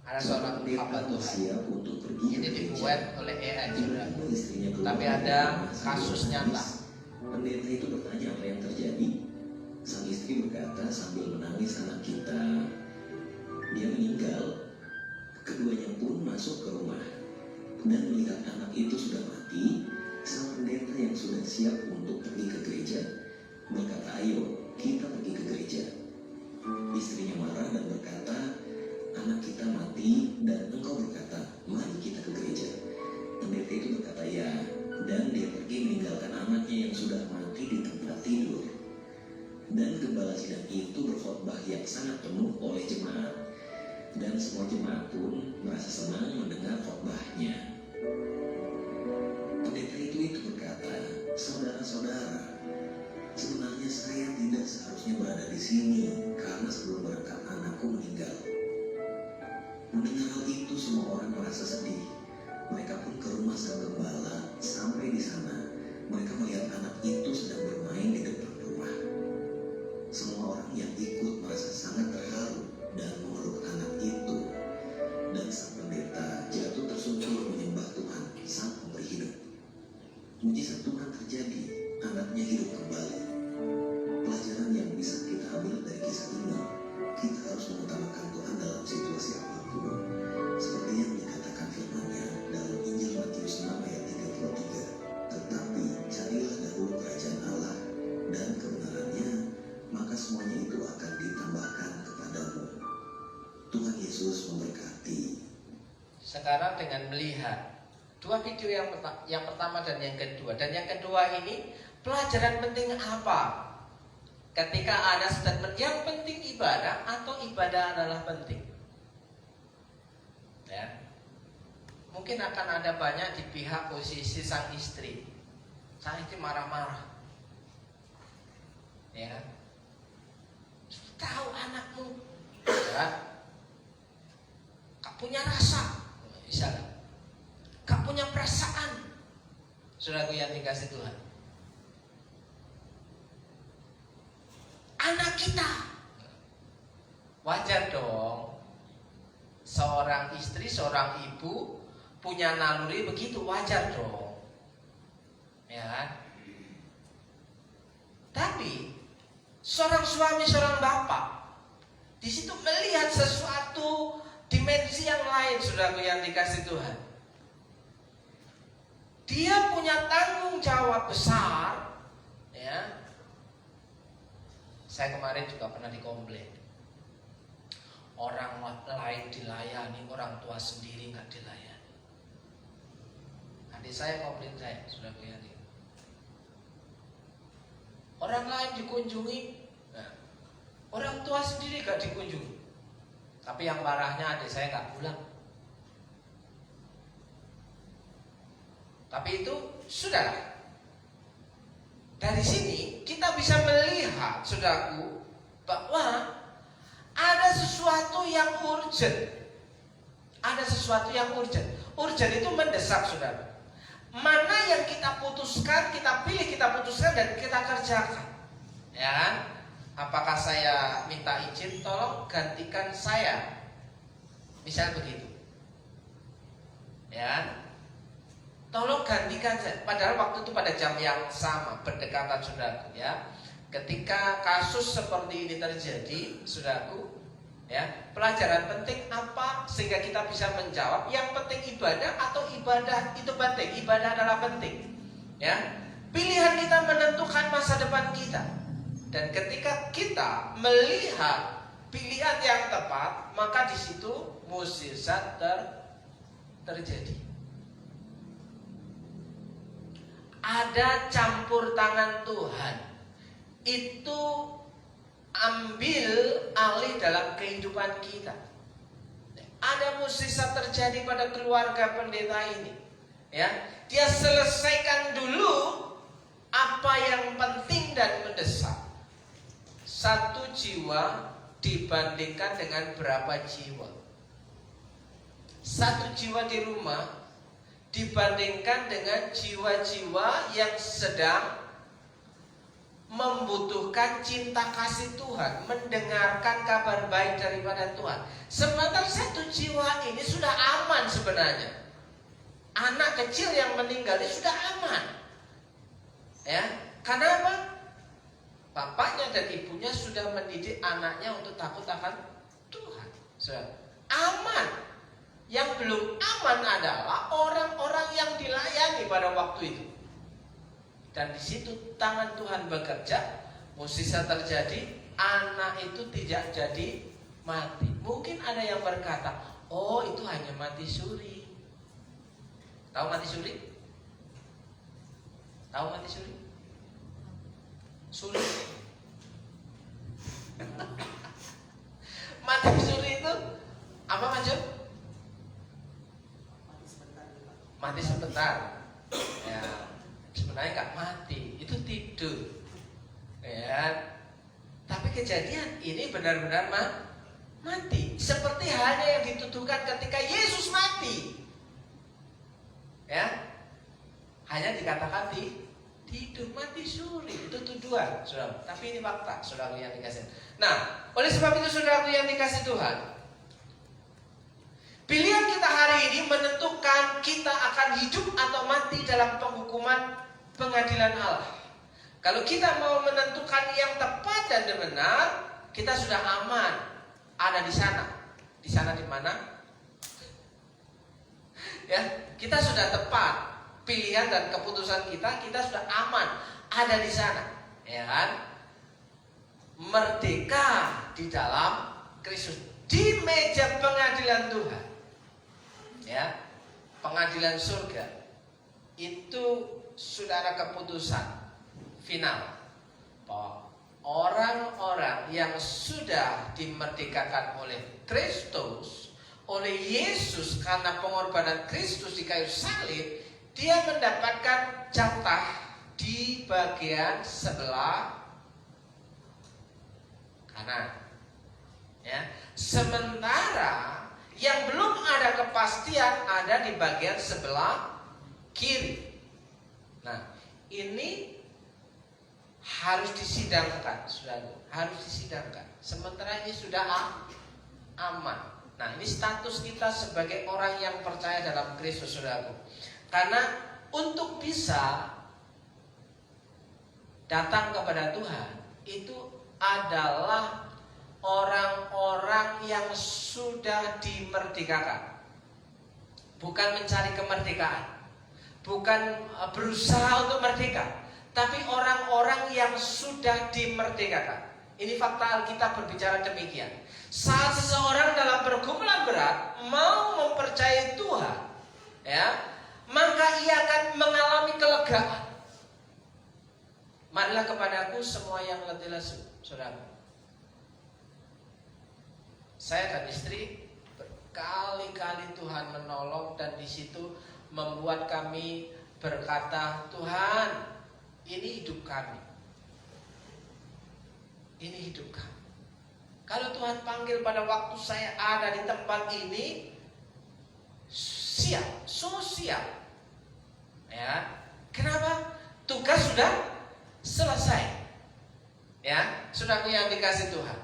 Ada seorang hamba Tuhan siap untuk pergi ini dibuat oleh AI, saudara. istrinya keluar Tapi ada kasus nyata. Pendeta itu bertanya apa yang terjadi. Sang istri berkata sambil menangis, anak kita, dia meninggal. Keduanya pun masuk ke rumah dan melihat anak itu sudah mati. Sang pendeta yang sudah siap untuk pergi ke gereja berkata, ayo kita pergi ke gereja. Istrinya marah dan berkata, anak kita mati dan engkau berkata, mari kita ke gereja. Pendeta itu berkata, merasa senang mendengar khotbahnya. Pendeta itu berkata, "Saudara-saudara, sebenarnya saya tidak seharusnya berada di sini karena sebelum berangkat anakku meninggal." Mendengar hal itu, semua orang merasa sedih. Mereka pun ke rumah sang gembala. Sampai di sana, mereka melihat anak itu sedang bermain di depan rumah. Semua orang yang ikut merasa sangat terharu dan memeluk anak itu. Dan sang pendeta jatuh tersungkur menyembah Tuhan, sang pemberi hidup. Mujizat Tuhan terjadi, anaknya hidup kembali. Pelajaran yang bisa kita ambil dari kisah ini, kita harus mengutamakan Tuhan dalam situasi apapun. Seperti yang dikatakan firman-Nya dalam Injil Matius 6 ayat 33. Tetapi carilah dahulu kerajaan Allah dan kebenarannya, maka semuanya itu akan ditambahkan kepadamu. Tuhan Yesus memberkati. Sekarang dengan melihat dua video yang pertama dan yang kedua. Dan yang kedua ini pelajaran penting apa? Ketika ada statement yang penting ibadah atau ibadah adalah penting. Ya. Mungkin akan ada banyak di pihak posisi sang istri. Sang istri marah-marah. Ya. Tahu anakmu, ya. Gak punya rasa, misalnya. Gak punya perasaan. Saudaraku yang dikasih Tuhan, anak kita, wajar dong. Seorang istri, seorang ibu punya naluri begitu, wajar dong. Ya kan? Tapi seorang suami, seorang bapak di situ melihat sesuatu dimensi yang lain, saudaraku yang dikasih Tuhan. Dia punya tanggung jawab besar, ya. Saya kemarin juga pernah dikomplain. Orang lain dilayani, orang tua sendiri nggak dilayani. Adik saya komplain saya, sudah kelihatan. Orang lain dikunjungi, nah, orang tua sendiri nggak dikunjungi. Tapi yang parahnya adik saya nggak pulang. Tapi itu sudah. Dari sini kita bisa melihat, saudaraku, bahwa ada sesuatu yang urgent. Ada sesuatu yang urgent. Urgent itu mendesak, saudara. Mana yang kita putuskan, kita pilih, kita putuskan dan kita kerjakan. Ya kan? Apakah saya minta izin, tolong gantikan saya. Misal begitu. Ya kan? Tolong gantikan saya. Padahal waktu itu pada jam yang sama, berdekatan, saudaraku, ya. Ketika kasus seperti ini terjadi, saudaraku, ya, pelajaran penting apa sehingga kita bisa menjawab? Yang penting ibadah atau ibadah itu penting? Ibadah adalah penting, ya. Pilihan kita menentukan masa depan kita. Dan ketika kita melihat pilihan yang tepat, maka di situ mukjizat terjadi. Ada campur tangan Tuhan. Itu ambil alih dalam kehidupan kita. Ada mukjizat terjadi pada keluarga pendeta ini. Ya, dia selesaikan dulu apa yang penting dan mendesak. 1 jiwa dibandingkan dengan berapa jiwa? 1 jiwa di rumah dibandingkan dengan jiwa-jiwa yang sedang membutuhkan cinta kasih Tuhan, mendengarkan kabar baik daripada Tuhan. Sementara 1 jiwa ini sudah aman sebenarnya. Anak kecil yang meninggal ini sudah aman. Ya, karena apa? Bapaknya dan ibunya sudah mendidik anaknya untuk takut akan Tuhan. Sudah aman. Yang belum aman adalah orang-orang yang dilayani pada waktu itu. Dan di situ tangan Tuhan bekerja, mukjizat terjadi, anak itu tidak jadi mati. Mungkin ada yang berkata, oh itu hanya mati suri. Tahu mati suri? Tahu mati suri? Suri. Mati suri itu apa, Mas Jo? mati sebentar. Ya, sebenarnya nggak mati, itu tidur. Ya, tapi kejadian ini benar-benar mati. Seperti halnya yang dituduhkan ketika Yesus mati. Ya, hanya dikatakan tidur, mati suri, itu tuduhan, saudara. Tapi ini fakta, saudara yang dikasih. Nah, oleh sebab itu saudara yang dikasih Tuhan, pilihan kita hari ini menentukan kita akan hidup atau mati dalam penghukuman pengadilan Allah. Kalau kita mau menentukan yang tepat dan benar, kita sudah aman, ada di sana. Di sana di mana? Ya, kita sudah tepat. Pilihan dan keputusan kita sudah aman, ada di sana, ya kan? Merdeka di dalam Kristus, di meja pengadilan Tuhan, ya, pengadilan surga. Itu sudah ada keputusan final bahwa orang-orang yang sudah dimerdekakan oleh Kristus, oleh Yesus karena pengorbanan Kristus di kayu salib, dia mendapatkan jatah di bagian sebelah kanan. Ya. Sementara yang belum ada kepastian ada di bagian sebelah kiri. Nah, ini harus disidangkan, saudara. Harus disidangkan. Sementara ini sudah aman. Nah, ini status kita sebagai orang yang percaya dalam Kristus, saudara. Karena untuk bisa datang kepada Tuhan itu adalah orang-orang yang sudah dimerdekakan. Bukan mencari kemerdekaan, bukan berusaha untuk merdeka, tapi orang-orang yang sudah dimerdekakan. Ini fakta Alkitab berbicara demikian. Saat seseorang dalam pergumulan berat mau mempercayai Tuhan, ya, maka ia akan mengalami kelegaan. Marilah kepadaku semua yang letih lesu, saudara. Saya dan istri berkali-kali Tuhan menolong dan di situ membuat kami berkata, Tuhan, ini hidup kami. Ini hidup kami. Kalau Tuhan panggil pada waktu saya ada di tempat ini, siap, siap. Ya, kenapa? Tugas sudah selesai. Ya, sudah yang dikasih Tuhan.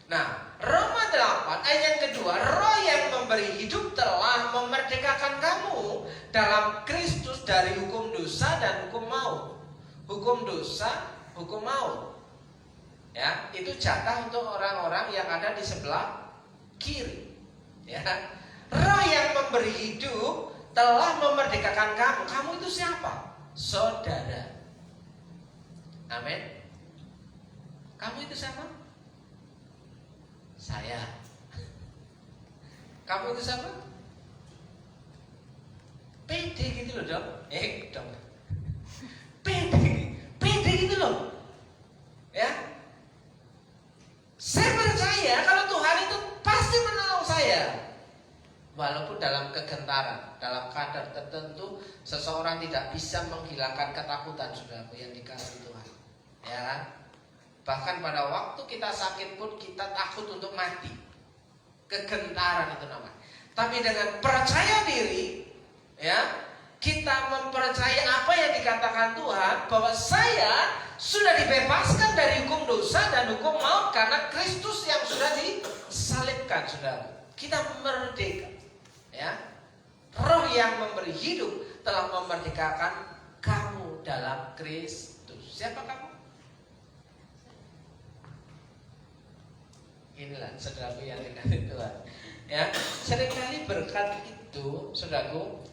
Nah, Roma 8 ayat yang kedua, Roh yang memberi hidup telah memerdekakan kamu dalam Kristus dari hukum dosa dan hukum maut. Hukum dosa, hukum maut. Ya, itu jatah untuk orang-orang yang ada di sebelah kiri. Ya, Roh yang memberi hidup telah memerdekakan kamu. Kamu itu siapa? Saudara. Amin. Kamu itu siapa? Saya. Kamu itu siapa? Pede gitu loh, dong. Dong. Pede gitu loh. Ya. Saya percaya kalau Tuhan itu pasti menolong saya. Walaupun dalam kegentaran, dalam kadar tertentu, seseorang tidak bisa menghilangkan ketakutan, saudaraku yang dikasihi Tuhan. Ya kan? Bahkan pada waktu kita sakit pun kita takut untuk mati. Kegentaran itu namanya. Tapi dengan percaya diri, ya, kita mempercayai apa yang dikatakan Tuhan, bahwa saya sudah dibebaskan dari hukum dosa dan hukum maut karena Kristus yang sudah disalibkan, saudara. Kita merdeka, ya. Roh yang memberi hidup telah memerdekakan kamu dalam Kristus. Siapa kamu? Inilah saudaraku yang dikasih Tuhan. Ya, seringkali berkat itu, saudaraku,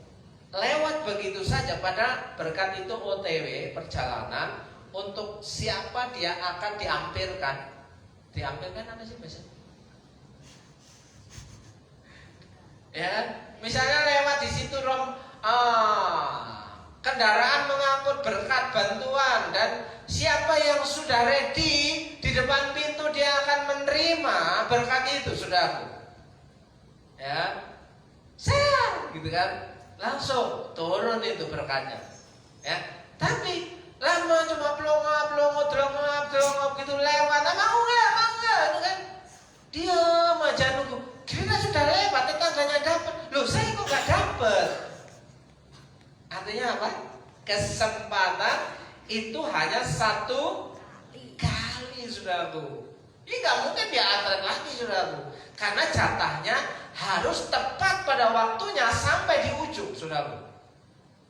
lewat begitu saja. Pada berkat itu OTW, perjalanan untuk siapa dia akan diampirkan. Diampirkan apa sih biasanya? Ya, misalnya lewat di situ kendaraan mengangkut berkat bantuan, dan siapa yang sudah ready di depan pintu dia akan menerima berkat itu, saudaraku. Ya, saya, gitu kan? langsung turun itu berkatnya. Ya, tapi lama cuma pelongop gitu lewat, mau nggak, itu kan diam aja nunggu. Kita sudah lewat, tetangganya dapat, loh saya kok nggak dapat? Artinya apa? Kesempatan itu hanya satu kali, saudaraku. Ini nggak mungkin diantar lagi, saudaraku, karena jatahnya harus tepat pada waktunya sampai di ujung, saudaraku.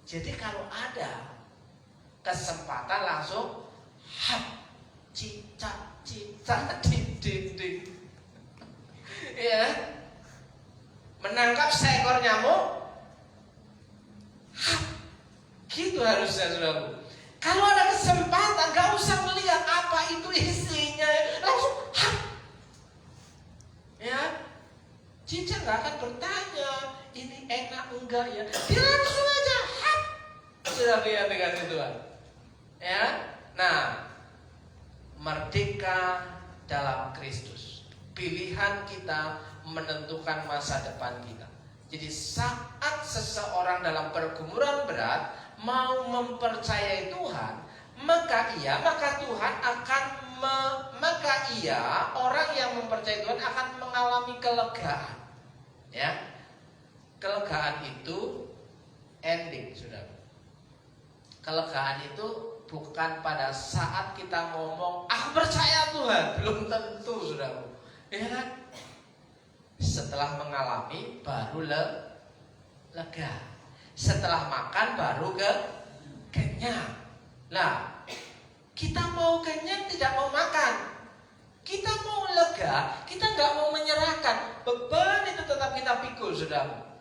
Jadi kalau ada kesempatan langsung cicak ding. Ya, menangkap seekor nyamuk, gitu harusnya, saudaraku. Kalau ada kesempatan, gak usah melihat apa itu isinya, langsung ya, cicak gak akan bertanya ini enak enggak ya, dia langsung aja sudah lihat dengan Tuhan. Ya, nah, merdeka dalam Kristus. Pilihan kita menentukan masa depan kita. Jadi saat seseorang dalam pergumulan berat mau mempercayai Tuhan, maka orang yang mempercayai Tuhan akan mengalami kelegaan. Ya, kelegaan itu ending, saudara. Kelegaan itu bukan pada saat kita ngomong aku percaya Tuhan, belum tentu, saudara. Ya kan? Setelah mengalami baru lega. Setelah makan baru kenyang. Nah, kita mau kenyang tidak mau makan. Kita mau lega, kita nggak mau menyerahkan. Beban itu tetap kita pikul, saudara.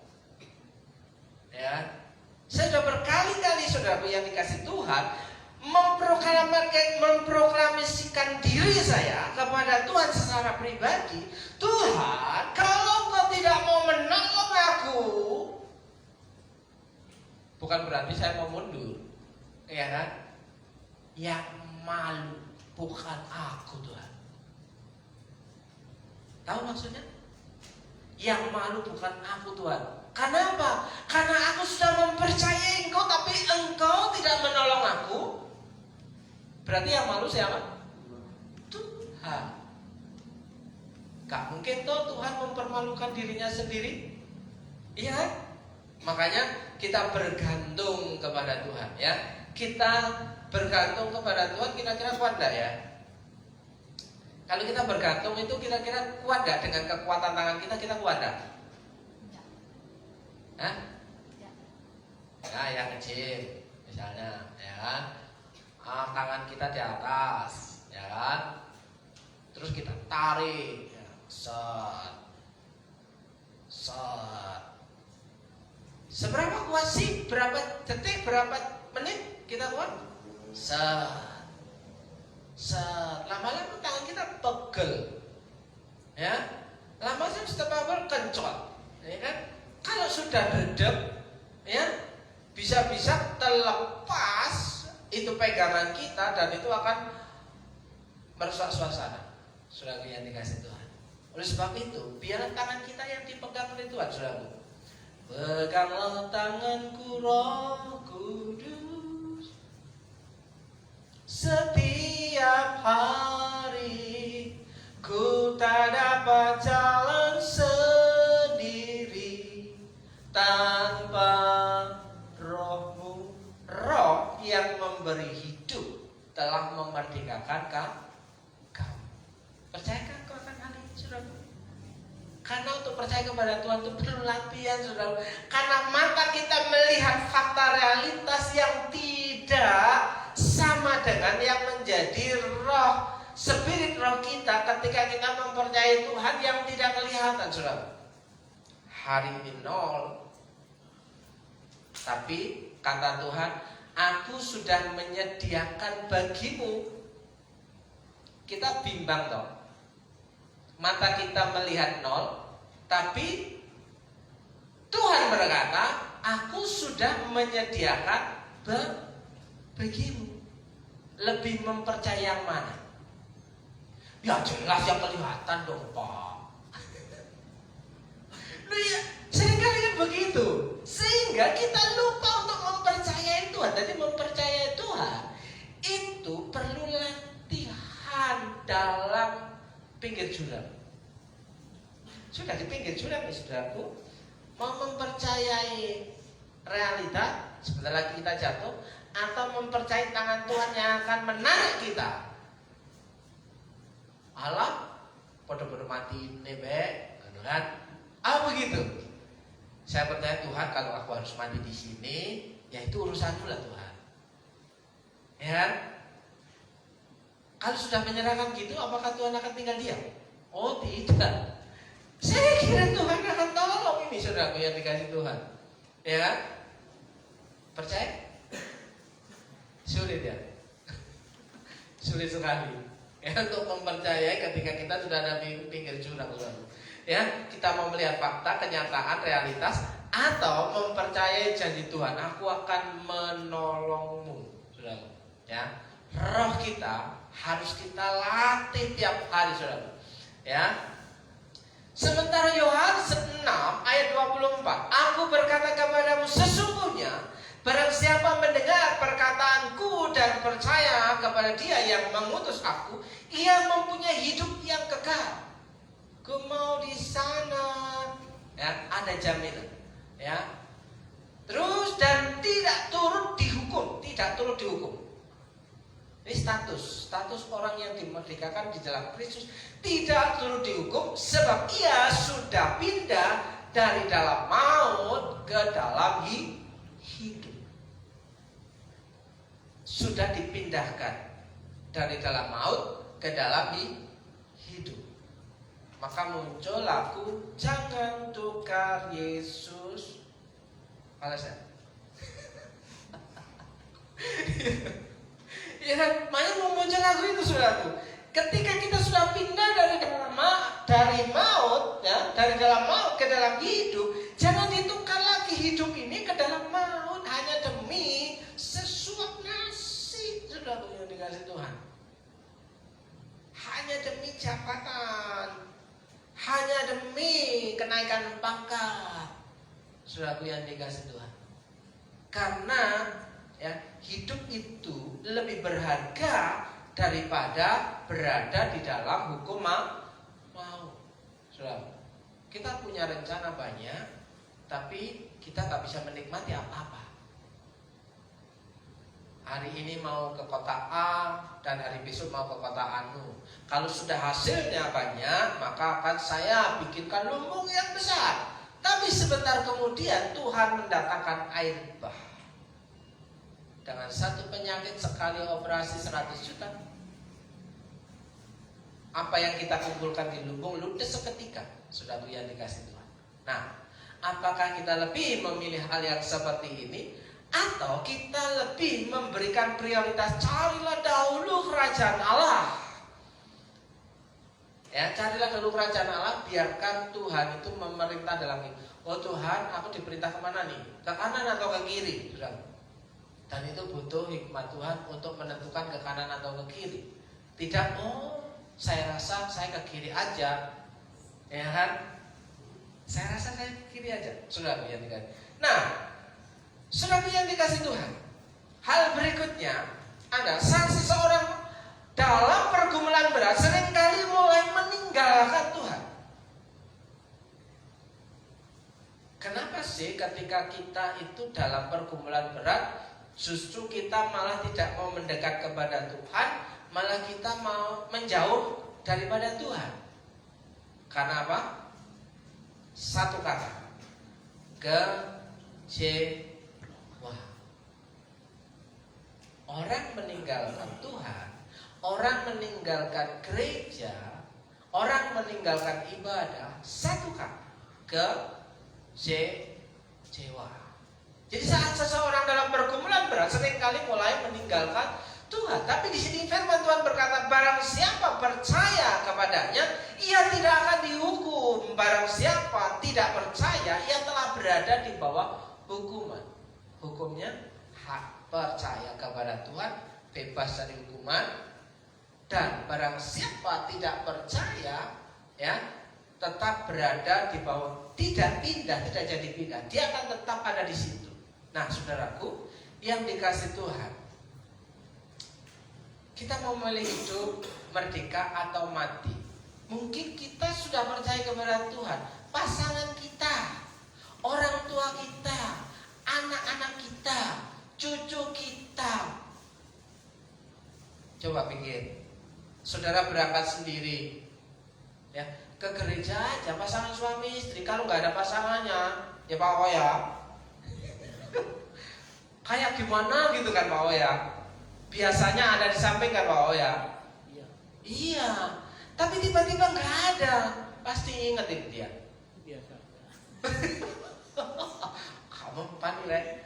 Ya, saya sudah berkali-kali, saudara, yang dikasih Tuhan, memproklamasikan diri saya kepada Tuhan secara pribadi. Tuhan, kalau Kau tidak mau menolong aku, bukan berarti saya mau mundur, ya kan? Yang malu bukan aku, Tuhan. Tahu maksudnya? Yang malu bukan aku, Tuhan. Karena apa? Karena aku sudah mempercayai Engkau, tapi Engkau tidak menolong aku. Berarti yang malu siapa? Tuhan. Gak mungkin toh Tuhan mempermalukan dirinya sendiri. Iya kan? Makanya kita bergantung kepada Tuhan, ya. Kita bergantung kepada Tuhan, kira-kira kuat gak ya? Kalau kita bergantung itu kira-kira kuat gak dengan kekuatan tangan kita? Kita kuat gak? Hah? Ya, yang kecil misalnya, ya kan? Tangan kita di atas, ya kan? Terus kita tarik, ya. Set. Seberapa kuat sih? Berapa detik? Berapa menit kita kuat? Set. Lama-lama tangan kita pegel, ya. Lama-lama setelah kencot, ya kan? Kalau sudah redep, ya, bisa-bisa terlepas itu pegangan kita dan itu akan merusak suasana. Saudara yang dikasih Tuhan. Oleh sebab itu, biarlah tangan kita yang dipegang oleh Tuhan, saudara. Peganglah tanganku, Roh Kudus, setiap hari ku tak dapat jalan sendiri tanpa Roh-Mu. Roh yang memberi hidup telah memerdekakan kamu. Percayakan kau akan hal ini, saudara? Karena untuk percaya kepada Tuhan itu perlu latihan, saudara. Karena mata kita melihat fakta realitas yang tidak sama dengan yang menjadi roh, spirit roh kita ketika kita mempercayai Tuhan yang tidak kelihatan, saudara. Hari ini nol. Tapi kata Tuhan, aku sudah menyediakan bagimu. Kita bimbang toh. Mata kita melihat nol, tapi Tuhan berkata, aku sudah menyediakan bagimu. Lebih mempercayai yang mana? Ya jelas yang kelihatan dong, Pak. Loh ya, seringkali kan begitu. Sehingga kita pinggir jurang nih saudaraku, mau mempercayai realita sebentar lagi kita jatuh, atau mempercayai tangan Tuhan yang akan menarik kita. Allah podo-podo mati nebek, kan? Begitu. Saya percaya Tuhan, kalau aku harus mati di sini, ya itu urusanmu lah Tuhan. Ya kan? Kalau sudah menyerahkan gitu, apakah Tuhan akan tinggal diam? Oh tidak. Saya kira Tuhan akan tolong ini saudaraku yang dikasih Tuhan. Ya kan? Percaya? Sulit ya? Sulit sekali. Ya, untuk mempercayai ketika kita sudah ada di pinggir jurang, saudara. Ya, kita mau melihat fakta, kenyataan, realitas, atau mempercayai janji Tuhan. Aku akan menolongmu, saudara. Ya, roh kita harus kita latih tiap hari, saudara. Ya. Sementara Yohanes 6 ayat 24, aku berkata kepadamu, sesungguhnya barang siapa mendengar perkataanku dan percaya kepada Dia yang mengutus aku, ia mempunyai hidup yang kekal. Ku mau di sana, ya, ada jaminan, ya. Terus dan tidak turut dihukum, tidak turut dihukum. Ini status orang yang dimerdekakan di dalam Kristus, tidak turut dihukum sebab ia sudah pindah dari dalam maut ke dalam hidup. Sudah dipindahkan dari dalam maut ke dalam hidup. Maka muncul lagu jangan tukar Yesus. Alasan. Ya kan, makanya muncul lagu itu saudaraku. Ketika kita sudah pindah dari maut, ya, dari dalam maut ke dalam hidup, jangan ditukar lagi hidup ini ke dalam maut hanya demi sesuap nasi, saudaraku yang dikasih Tuhan. Hanya demi jabatan, hanya demi kenaikan pangkat, saudaraku yang dikasih Tuhan. Karena ya, hidup itu lebih berharga daripada berada di dalam hukum maut. Saudara, kita punya rencana banyak, tapi kita nggak bisa menikmati apa-apa. Hari ini mau ke kota A dan hari besok mau ke kota anu. Kalau sudah hasilnya banyak, maka akan saya bikinkan lumbung yang besar. Tapi sebentar kemudian Tuhan mendatangkan air bah. Dengan satu penyakit sekali operasi 100 juta. Apa yang kita kumpulkan di lumbung ludes seketika, saudara yang dikasih Tuhan. Nah, apakah kita lebih memilih hal yang seperti ini, atau kita lebih memberikan prioritas carilah dahulu kerajaan Allah? Ya, carilah dahulu kerajaan Allah, biarkan Tuhan itu memerintah dalam hidup. Oh Tuhan, aku diperintah kemana nih? Ke kanan atau ke kiri, saudara? Dan itu butuh hikmat Tuhan untuk menentukan ke kanan atau ke kiri. Tidak, saya rasa saya ke kiri aja, ya kan? Saya rasa saya ke kiri aja, saudara yang dikasih. Nah, saudara yang dikasih Tuhan, hal berikutnya ada saat seseorang dalam pergumulan berat seringkali mulai meninggalkan Tuhan. Kenapa sih ketika kita itu dalam pergumulan berat, justru kita malah tidak mau mendekat kepada Tuhan, malah kita mau menjauh daripada Tuhan? Karena apa? Satu kata, kecewa. Orang meninggalkan Tuhan, orang meninggalkan gereja, orang meninggalkan ibadah, satu kata, kecewa. Jadi saat seseorang dalam pergumulan berat seringkali mulai meninggalkan Tuhan. Tapi di sini firman Tuhan berkata, barang siapa percaya kepadanya, ia tidak akan dihukum. Barang siapa tidak percaya, ia telah berada di bawah hukuman. Hukumnya hak percaya kepada Tuhan, bebas dari hukuman. Dan barang siapa tidak percaya, ya, tetap berada di bawah, tidak pindah, tidak jadi pindah. Dia akan tetap ada di situ. Nah, saudaraku yang dikasih Tuhan, kita mau memilih hidup merdeka atau mati. Mungkin kita sudah percaya kepada Tuhan, pasangan kita, orang tua kita, anak-anak kita, cucu kita. Coba pikir, saudara berangkat sendiri, ya, ke gereja aja, pasangan suami istri. Kalau nggak ada pasangannya, ya Pak Oya, kayak gimana gitu kan Pak Oya? Biasanya ada di samping kan Pak Oya? Iya. Tapi tiba-tiba nggak ada, pasti ingetin dia. Biasa. Kamu panik,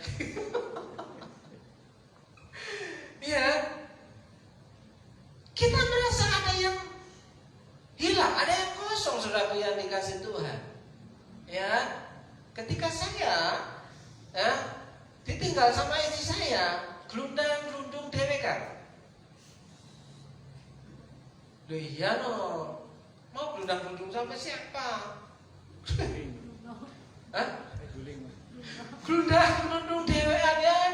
iya. Kita merasa ada yang hilang, ada yang kosong, saudaraku yang dikasih Tuhan. Ya, ketika saya ditinggal sama istri saya, gelundang-gelundung dewe kan. Loh iya no, mau gelundang-gelundung sama siapa? Hah? Gelundang-gelundung dewe kan?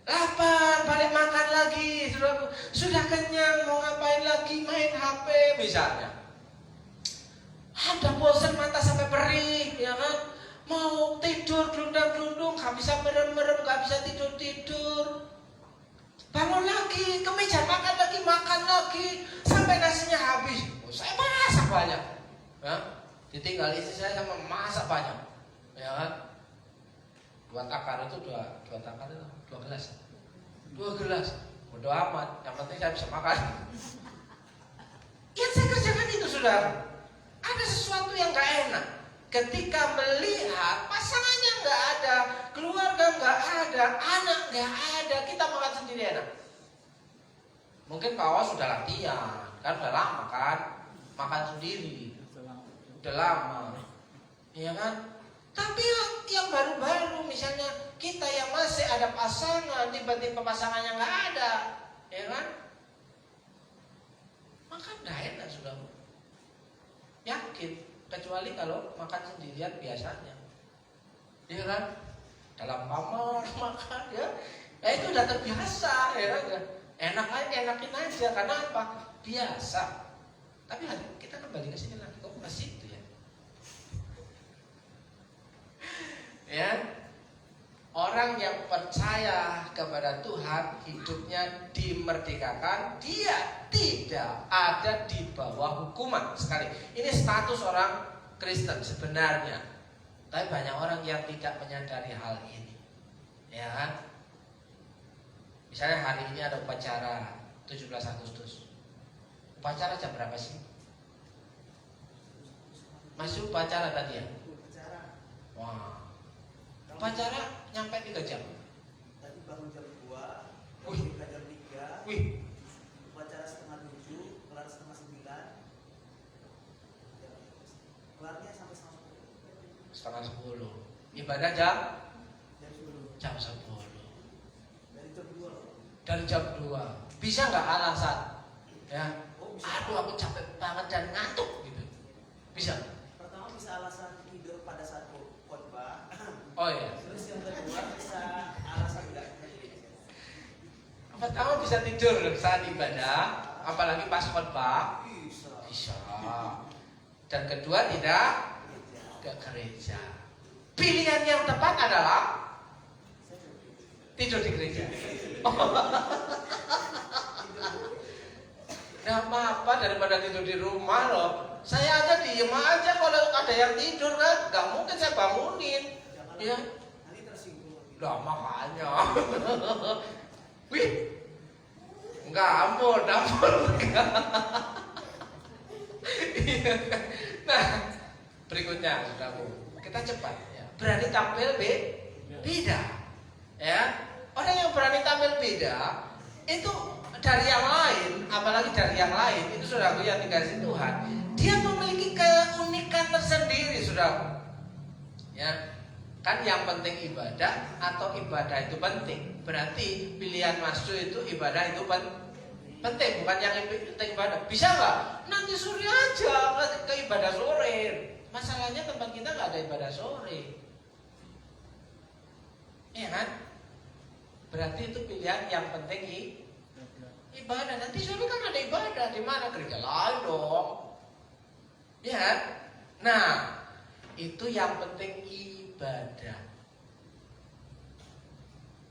Lapar, balik makan lagi, saudaraku. Sudah kenyang, mau ngapain lagi? Main HP misalnya. Ada bosan mata sampai perih, ya kan? Mau tidur, gelundang-gelundung, gak bisa merem-merem, gak bisa tidur-tidur. Bangun lagi, ke meja makan lagi, sampai nasinya habis. Oh, saya masak banyak, ya? Ditinggal istri saya sama masak banyak, ya kan? 2 takar itu 2 takar itu 2 gelas. 2 gelas. Bodo amat, yang penting saya bisa makan. Yang saya kerjakan itu, saudara. Ada sesuatu yang gak enak ketika melihat pasangannya gak ada, keluarga gak ada, anak gak ada, kita makan sendiri enak. Mungkin Pak Awas sudah latihan, kan udah lama kan makan sendiri, udah lama, iya kan? Tapi yang baru-baru, misalnya kita yang masih ada pasangan, tiba-tiba pasangannya nggak ada, ya kan? Makan nggak enak, sudah. Yakin, kecuali kalau makan sendirian biasanya, ya kan? Dalam kamar makan, ya itu udah terbiasa, ya kan? Enak aja, enakin aja, karena apa? Biasa. Tapi kita kembali ke sini lagi, kok ke situ ya? Ya, orang yang percaya kepada Tuhan hidupnya dimerdekakan, dia tidak ada di bawah hukuman. Sekali, ini status orang Kristen sebenarnya, tapi banyak orang yang tidak menyadari hal ini, ya kan? Misalnya hari ini ada upacara 17 Agustus. Upacara jam berapa sih? Masih upacara tadi ya? Wah, upacara nyampe 3 jam. Tadi bangun jam 2, Wih. jam 3. Wih, Upacara setengah 7, kelar setengah 9. Kelarnya sampai setengah 10. Ibadah jam jam 10. 10. Dari jam 2 loh. Dari jam 2. Bisa nggak alasan? Ya, Oh, bisa. aduh aku capek banget dan ngantuk gitu. Bisa? Pertama bisa alasan tidur pada saat khotbah. Oh iya. Terus yang kedua bisa alasan enggak. Pertama bisa tidur saat ibadah, apalagi pas khotbah. Bisa. Bisa. Dan kedua tidak ke gereja. Pilihan yang tepat adalah tidur di gereja. Nah, apa daripada tidur di rumah loh. Saya aja diem aja kalau ada yang tidur kan, nggak mungkin saya bangunin. Ya, Nanti tersinggung. lah makanya. Wih, nggak ampun. Nah, berikutnya saudaraku, kita cepat ya. Berani tampil beda, ya. Orang yang berani tampil beda itu dari yang lain, apalagi dari yang lain itu saudaraku yang dikasih Tuhan, dia memiliki keunikan tersendiri, saudaraku. Ya, kan yang penting ibadah atau ibadah itu penting. Berarti pilihan masuk itu ibadah itu penting, bukan yang penting ibadah. Bisa nggak? Nanti sore aja ke ibadah sore. Masalahnya tempat kita nggak ada ibadah sore, iya kan? Berarti itu pilihan yang penting ibadah. Nanti sore kan ada ibadah di mana? Gereja lain dong, ya kan? Nah, itu yang penting ibadah.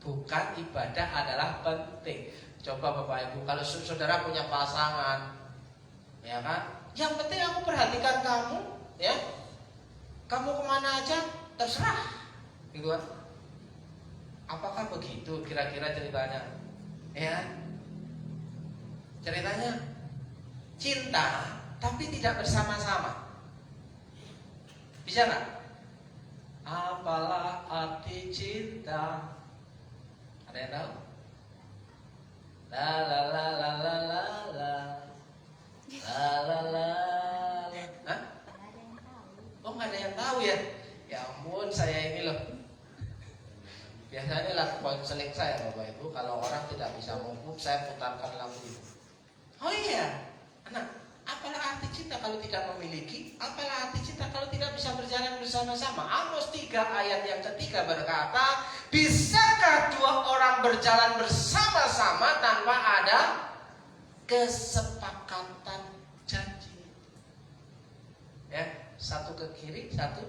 Bukan ibadah adalah penting. Coba Bapak Ibu, kalau saudara punya pasangan, ya kan? Yang penting aku perhatikan kamu, ya. Kamu kemana aja terserah, gitu kan? Apakah begitu kira-kira ceritanya? Ya, ceritanya cinta tapi tidak bersama-sama. Bisa nggak? Apalah arti cinta? Ada yang tahu? La la la la la la la la la la. Hah? Oh, nggak ada yang tahu ya? Ya ampun, saya ini loh. Biasanya lagu konseling saya Bapak Ibu, kalau orang tidak bisa move, saya putarkan lagu itu. Oh iya, anak, apalah arti cinta kalau tidak memiliki? Apalah arti cinta kalau tidak bisa berjalan bersama-sama? Amos 3 ayat yang ketiga berkata, bisakah dua orang berjalan bersama-sama tanpa ada kesepakatan janji? Ya, satu ke kiri, satu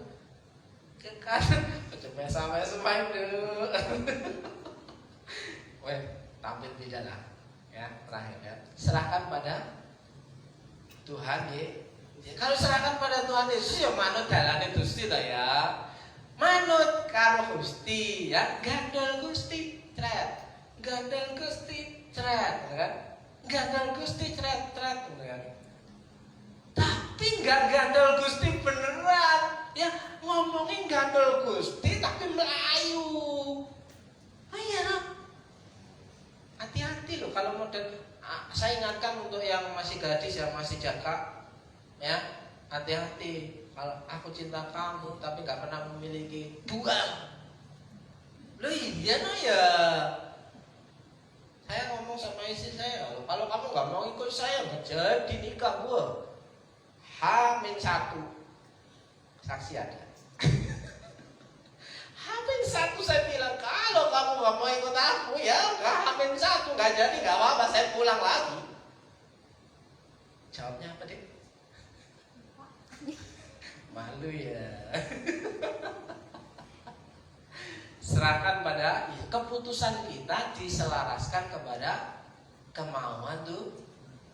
ke kanan. Coba sampai semain dulu. Weh, tampil tidak lah. Ya, terakhir ya. Serahkan pada Tuhan ya. Kalau serahkan pada Tuhan Yesus ya manut dalane Gusti ta ya. Manut karo Gusti ya, gandol Gusti tret. Gandol Gusti tret, kan? Gandol Gusti tret kan. Tapi enggak gandol Gusti beneran. Ya, ngomongin gandol Gusti tapi melayu. Oh iya. Hati-hati loh kalau model. Saya ingatkan untuk yang masih gadis, yang masih jaka, ya, hati-hati. Kalau aku cinta kamu tapi nggak pernah memiliki, buang. Loh iya no ya. Saya ngomong sama istri saya, kalau kamu nggak mau ikut saya nggak jadi nikah gua. H-1 saksi ada. H-1 saya bilang kalau kamu nggak mau ikut aku ya H-1 nggak jadi nggak apa-apa, saya pulang lagi. Jawabnya apa deh? Malu ya. Serahkan pada keputusan kita diselaraskan kepada kemauan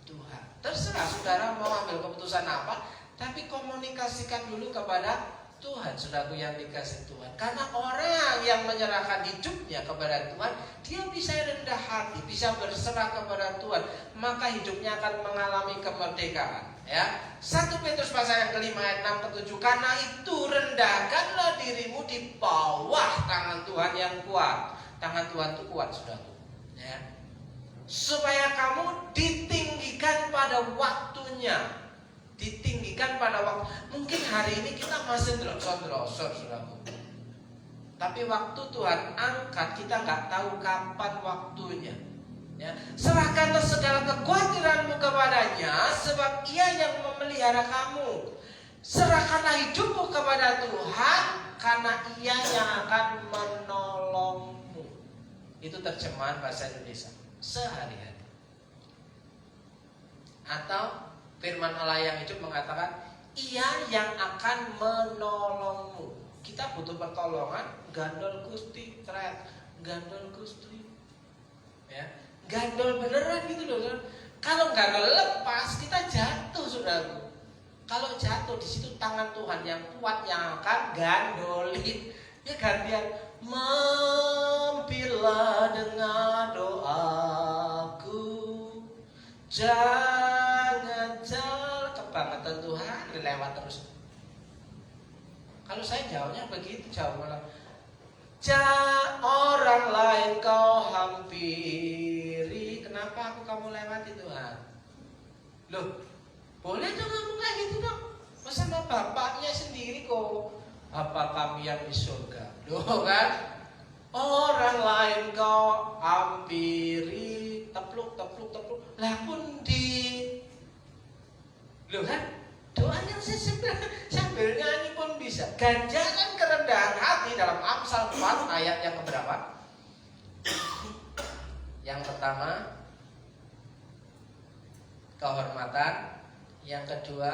Tuhan. Terserah saudara mau ambil keputusan apa, tapi komunikasikan dulu kepada Tuhan, saudaraku yang dikasih Tuhan. Karena orang yang menyerahkan hidupnya kepada Tuhan, dia bisa rendah hati, bisa berserah kepada Tuhan, maka hidupnya akan mengalami kemerdekaan. Ya, 1 Petrus pasal yang kelima ayat 6 ke 7. Karena itu rendahkanlah dirimu di bawah tangan Tuhan yang kuat. Tangan Tuhan itu kuat, saudaraku. Ya, supaya kamu ditinggikan pada waktunya. Ditinggikan pada waktu. Mungkin hari ini kita masih drosor-drosor, saudaraku. Tapi waktu Tuhan angkat, kita nggak tahu kapan waktunya. Ya, serahkanlah segala kekhawatiranmu kepadanya, sebab Ia yang memelihara kamu. Serahkanlah hidupmu kepada Tuhan, karena Ia yang akan menolongmu. Itu terjemahan bahasa Indonesia sehari-hari. Atau firman Allah yang hidup mengatakan, Ia yang akan menolongmu. Kita butuh pertolongan, gandol Gusti tret, gandol Gusti, ya, gandol beneran gitu loh. Kalau gandol lepas, kita jatuh, saudaraku. Kalau jatuh di situ tangan Tuhan yang kuat yang akan gandolin. Ya gantian, mampirlah dengan doaku, jangan kebangetan Tuhan lewat terus. Kalau saya jawabnya begitu, jawabnya orang lain kau hampiri, kenapa kamu lewati Tuhan? Loh, boleh dong ngomong kayak gitu dong. Masa sama bapaknya sendiri kok. Apa kami yang di surga? Loh kan? Orang lain kau hampiri, tepluk. Lah pun di. Loh kan? Doa yang sambil nyanyi pun bisa. Ganjaran kerendahan hati dalam Amsal 4 ayat yang keberapa? Yang pertama, kehormatan. Yang kedua,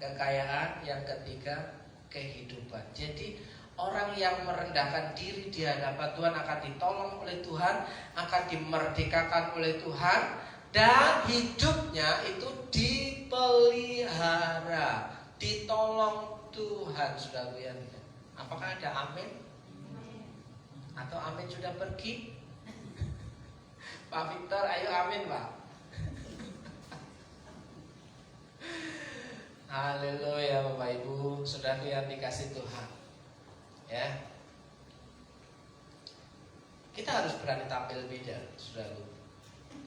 kekayaan. Yang ketiga, kehidupan. Jadi orang yang merendahkan diri di hadapan Tuhan akan ditolong oleh Tuhan, akan dimerdekakan oleh Tuhan, dan hidupnya itu dipelihara, ditolong Tuhan. Saudara ya, apakah ada amin? Atau amin sudah pergi? Pak Victor, ayo amin Pak. Haleluya Bapak Ibu, saudara yang dikasih Tuhan. Ya, kita harus berani tampil beda, saudara.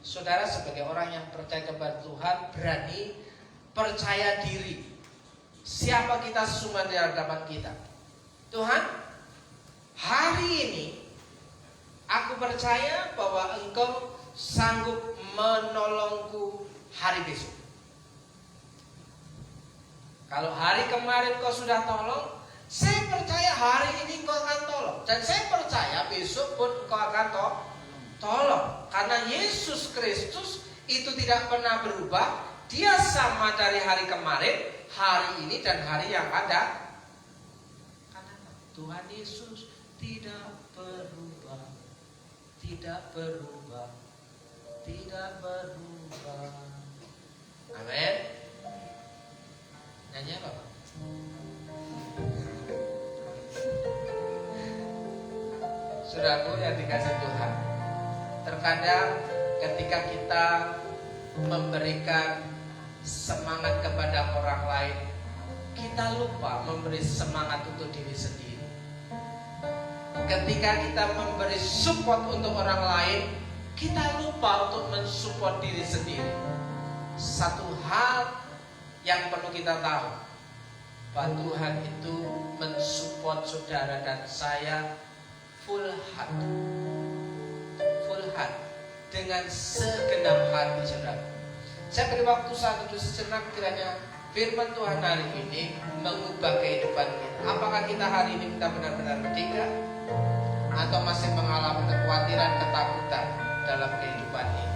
Saudara sebagai orang yang percaya kepada Tuhan, berani percaya diri. Siapa kita sesungguhnya di hadapan kita? Tuhan, hari ini aku percaya bahwa Engkau sanggup menolongku hari besok. Kalau hari kemarin Kau sudah tolong, saya percaya hari ini Engkau akan tolong. Dan saya percaya besok pun Engkau akan tolong. Karena Yesus Kristus itu tidak pernah berubah. Dia sama dari hari kemarin, hari ini, dan hari yang ada. Karena Tuhan Yesus tidak berubah. Tidak berubah. Tidak berubah. Amin. Nyanyi apa Pak? Saudaraku yang dikasih Tuhan, terkadang ketika kita memberikan semangat kepada orang lain, kita lupa memberi semangat untuk diri sendiri. Ketika kita memberi support untuk orang lain, kita lupa untuk mensupport diri sendiri. Satu hal yang perlu kita tahu, bahwa Tuhan itu mensupport saudara dan saya full heart, dengan segenap hati saudara. Saya beri waktu satu sejenak, kiranya firman Tuhan hari ini mengubah kehidupan kita. Apakah kita hari ini kita benar-benar merdeka, atau masih mengalami kekhawatiran, ketakutan dalam kehidupan ini?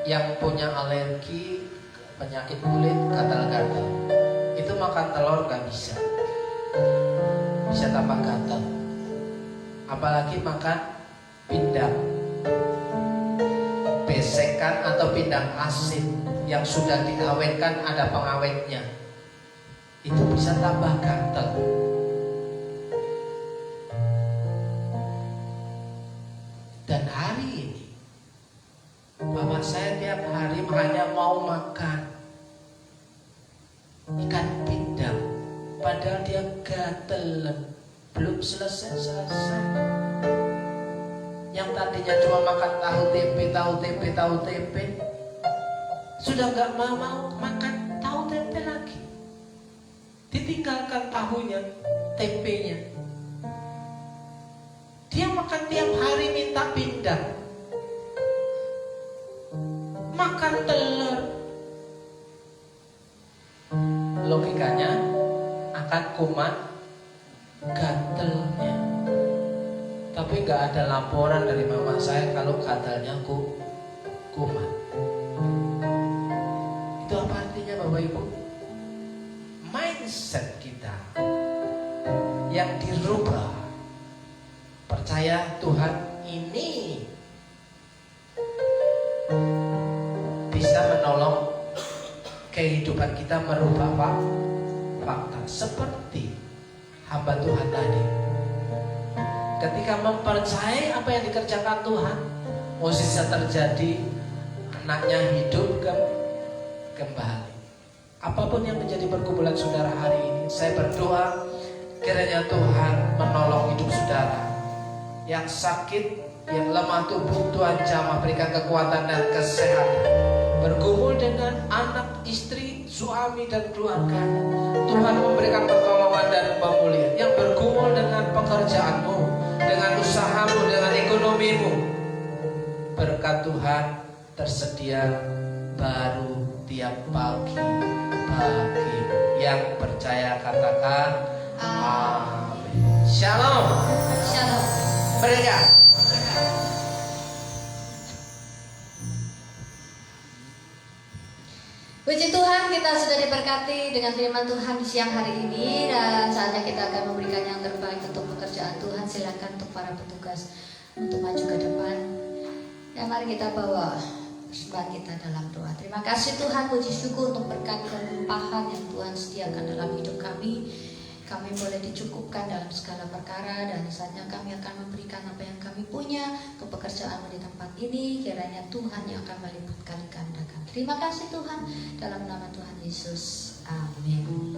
yang punya alergi penyakit kulit, gatal-gatal, itu makan telur gak bisa tambah gatal. Apalagi makan pindang, besekan atau pindang asin yang sudah diawetkan, ada pengawetnya, itu bisa tambah gatal. mama saya tiap hari hanya mau makan ikan pindang, padahal dia gatelan, belum selesai. Yang tadinya cuma makan tahu tempe, sudah nggak mau makan tahu tempe lagi. Ditinggalkan tahunya, tempenya. Dia makan tiap hari minta pindang, makan telur. Logikanya akan kumat gatelnya. Tapi nggak ada laporan dari mama saya kalau gatalnya kumat. Itu apa artinya Bapak Ibu? Mindset kita yang dirubah. Percaya Tuhan ini bisa menolong kehidupan kita merubah fakta. Seperti hamba Tuhan tadi, ketika mempercayai apa yang dikerjakan Tuhan, bisa terjadi anaknya hidup kembali. Apapun yang menjadi pergumulan saudara hari ini, saya berdoa kiranya Tuhan menolong hidup saudara. Yang sakit, yang lemah tubuh, Tuhan jamah berikan kekuatan dan kesehatan. Bergumul dengan anak, istri, suami dan keluarga, Tuhan memberikan pertolongan dan pemulihan. Yang bergumul dengan pekerjaanmu, dengan usahamu, dengan ekonomimu, berkat Tuhan tersedia baru tiap pagi. Yang percaya katakan amin. Shalom. Shalom. Mereka. Puji Tuhan, kita sudah diberkati dengan firman Tuhan di siang hari ini, dan saatnya kita akan memberikan yang terbaik untuk pekerjaan Tuhan. Silakan untuk para petugas untuk maju ke depan. Ya, mari kita bawa persembahan kita dalam doa. Terima kasih Tuhan, puji syukur untuk berkat kelimpahan yang Tuhan sediakan dalam hidup kami. Kami boleh dicukupkan dalam segala perkara, dan saatnya kami akan memberikan apa yang kami punya untuk pekerjaan di tempat ini. Kiranya Tuhan yang akan melipat kali gandakan. Terima kasih Tuhan, dalam nama Tuhan Yesus. Amin.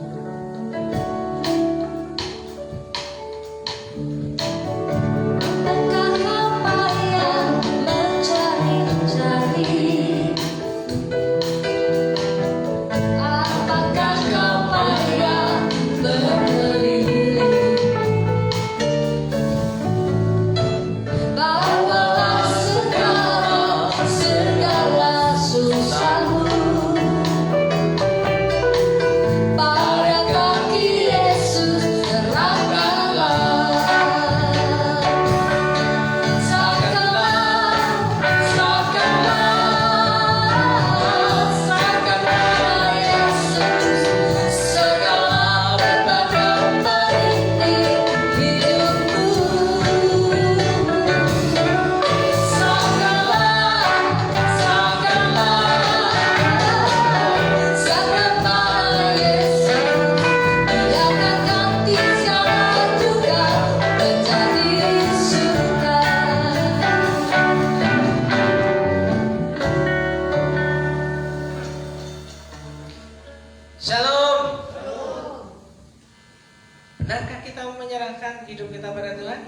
Benarkah kita menyerahkan hidup kita pada Tuhan?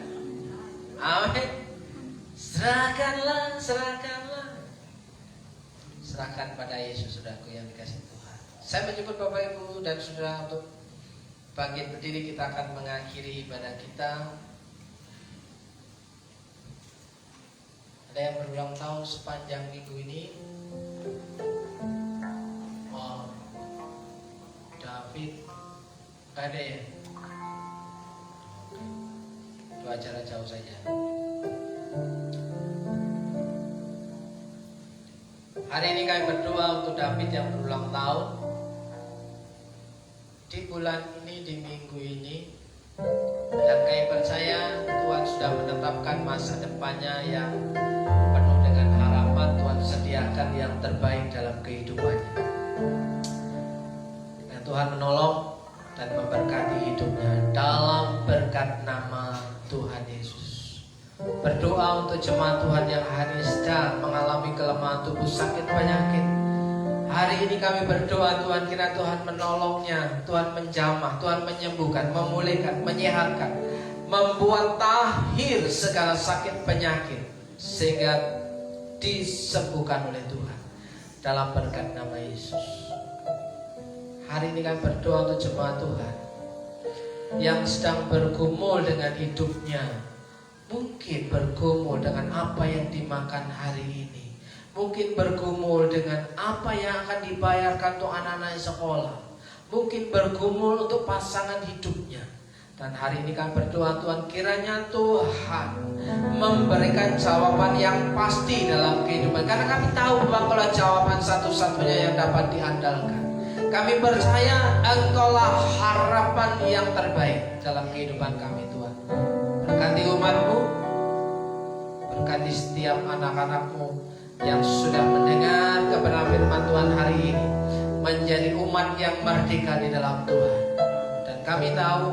Amin. Serahkanlah. Serahkan pada Yesus, saudaraku yang dikasihi Tuhan. Saya menjemput Bapak Ibu dan saudara untuk bangkit berdiri. Kita akan mengakhiri ibadah kita. Ada yang berulang tahun sepanjang minggu ini. Oh, David, gak ada ya? Itu acara jauh saja. Hari ini kami berdoa untuk David yang berulang tahun. Di bulan ini, di minggu ini, dan kami percaya Tuhan sudah menetapkan masa depannya yang penuh dengan harapan. Tuhan sediakan yang terbaik dalam kehidupannya. Dan Tuhan menolong dan memberkati hidupnya dalam berkat nama Tuhan Yesus. Berdoa untuk jemaat Tuhan yang hari ini sedang mengalami mengalami kelemahan tubuh, sakit penyakit. Hari ini kami berdoa Tuhan, kira Tuhan menolongnya, Tuhan menjamah, Tuhan menyembuhkan, memulihkan, menyehatkan, membuat tahir segala sakit penyakit, sehingga disembuhkan oleh Tuhan dalam berkat nama Yesus. Hari ini kami berdoa untuk jemaat Tuhan yang sedang bergumul dengan hidupnya, mungkin bergumul dengan apa yang dimakan hari ini, mungkin bergumul dengan apa yang akan dibayarkan untuk anak-anak sekolah, mungkin bergumul untuk pasangan hidupnya. Dan hari ini kami berdoa Tuhan, kiranya Tuhan memberikan jawaban yang pasti dalam kehidupan. Karena kami tahu bahwa kalau jawaban satu-satunya yang dapat diandalkan. Kami percaya Engkaulah harapan yang terbaik dalam kehidupan kami Tuhan. Berkati umat-Mu, berkati setiap anak-anak-Mu yang sudah mendengar kebenaran firman Tuhan hari ini, menjadi umat yang merdeka di dalam Tuhan. Dan kami tahu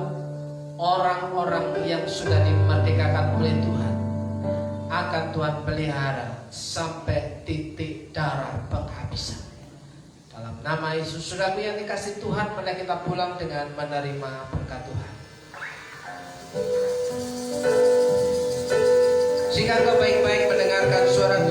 orang-orang yang sudah dimerdekakan oleh Tuhan akan Tuhan pelihara sampai titik darah penghabisan. Dalam nama Yesus, saudaraku yang dikasih Tuhan, mari kita pulang dengan menerima berkat Tuhan. Jika kau baik-baik mendengarkan suara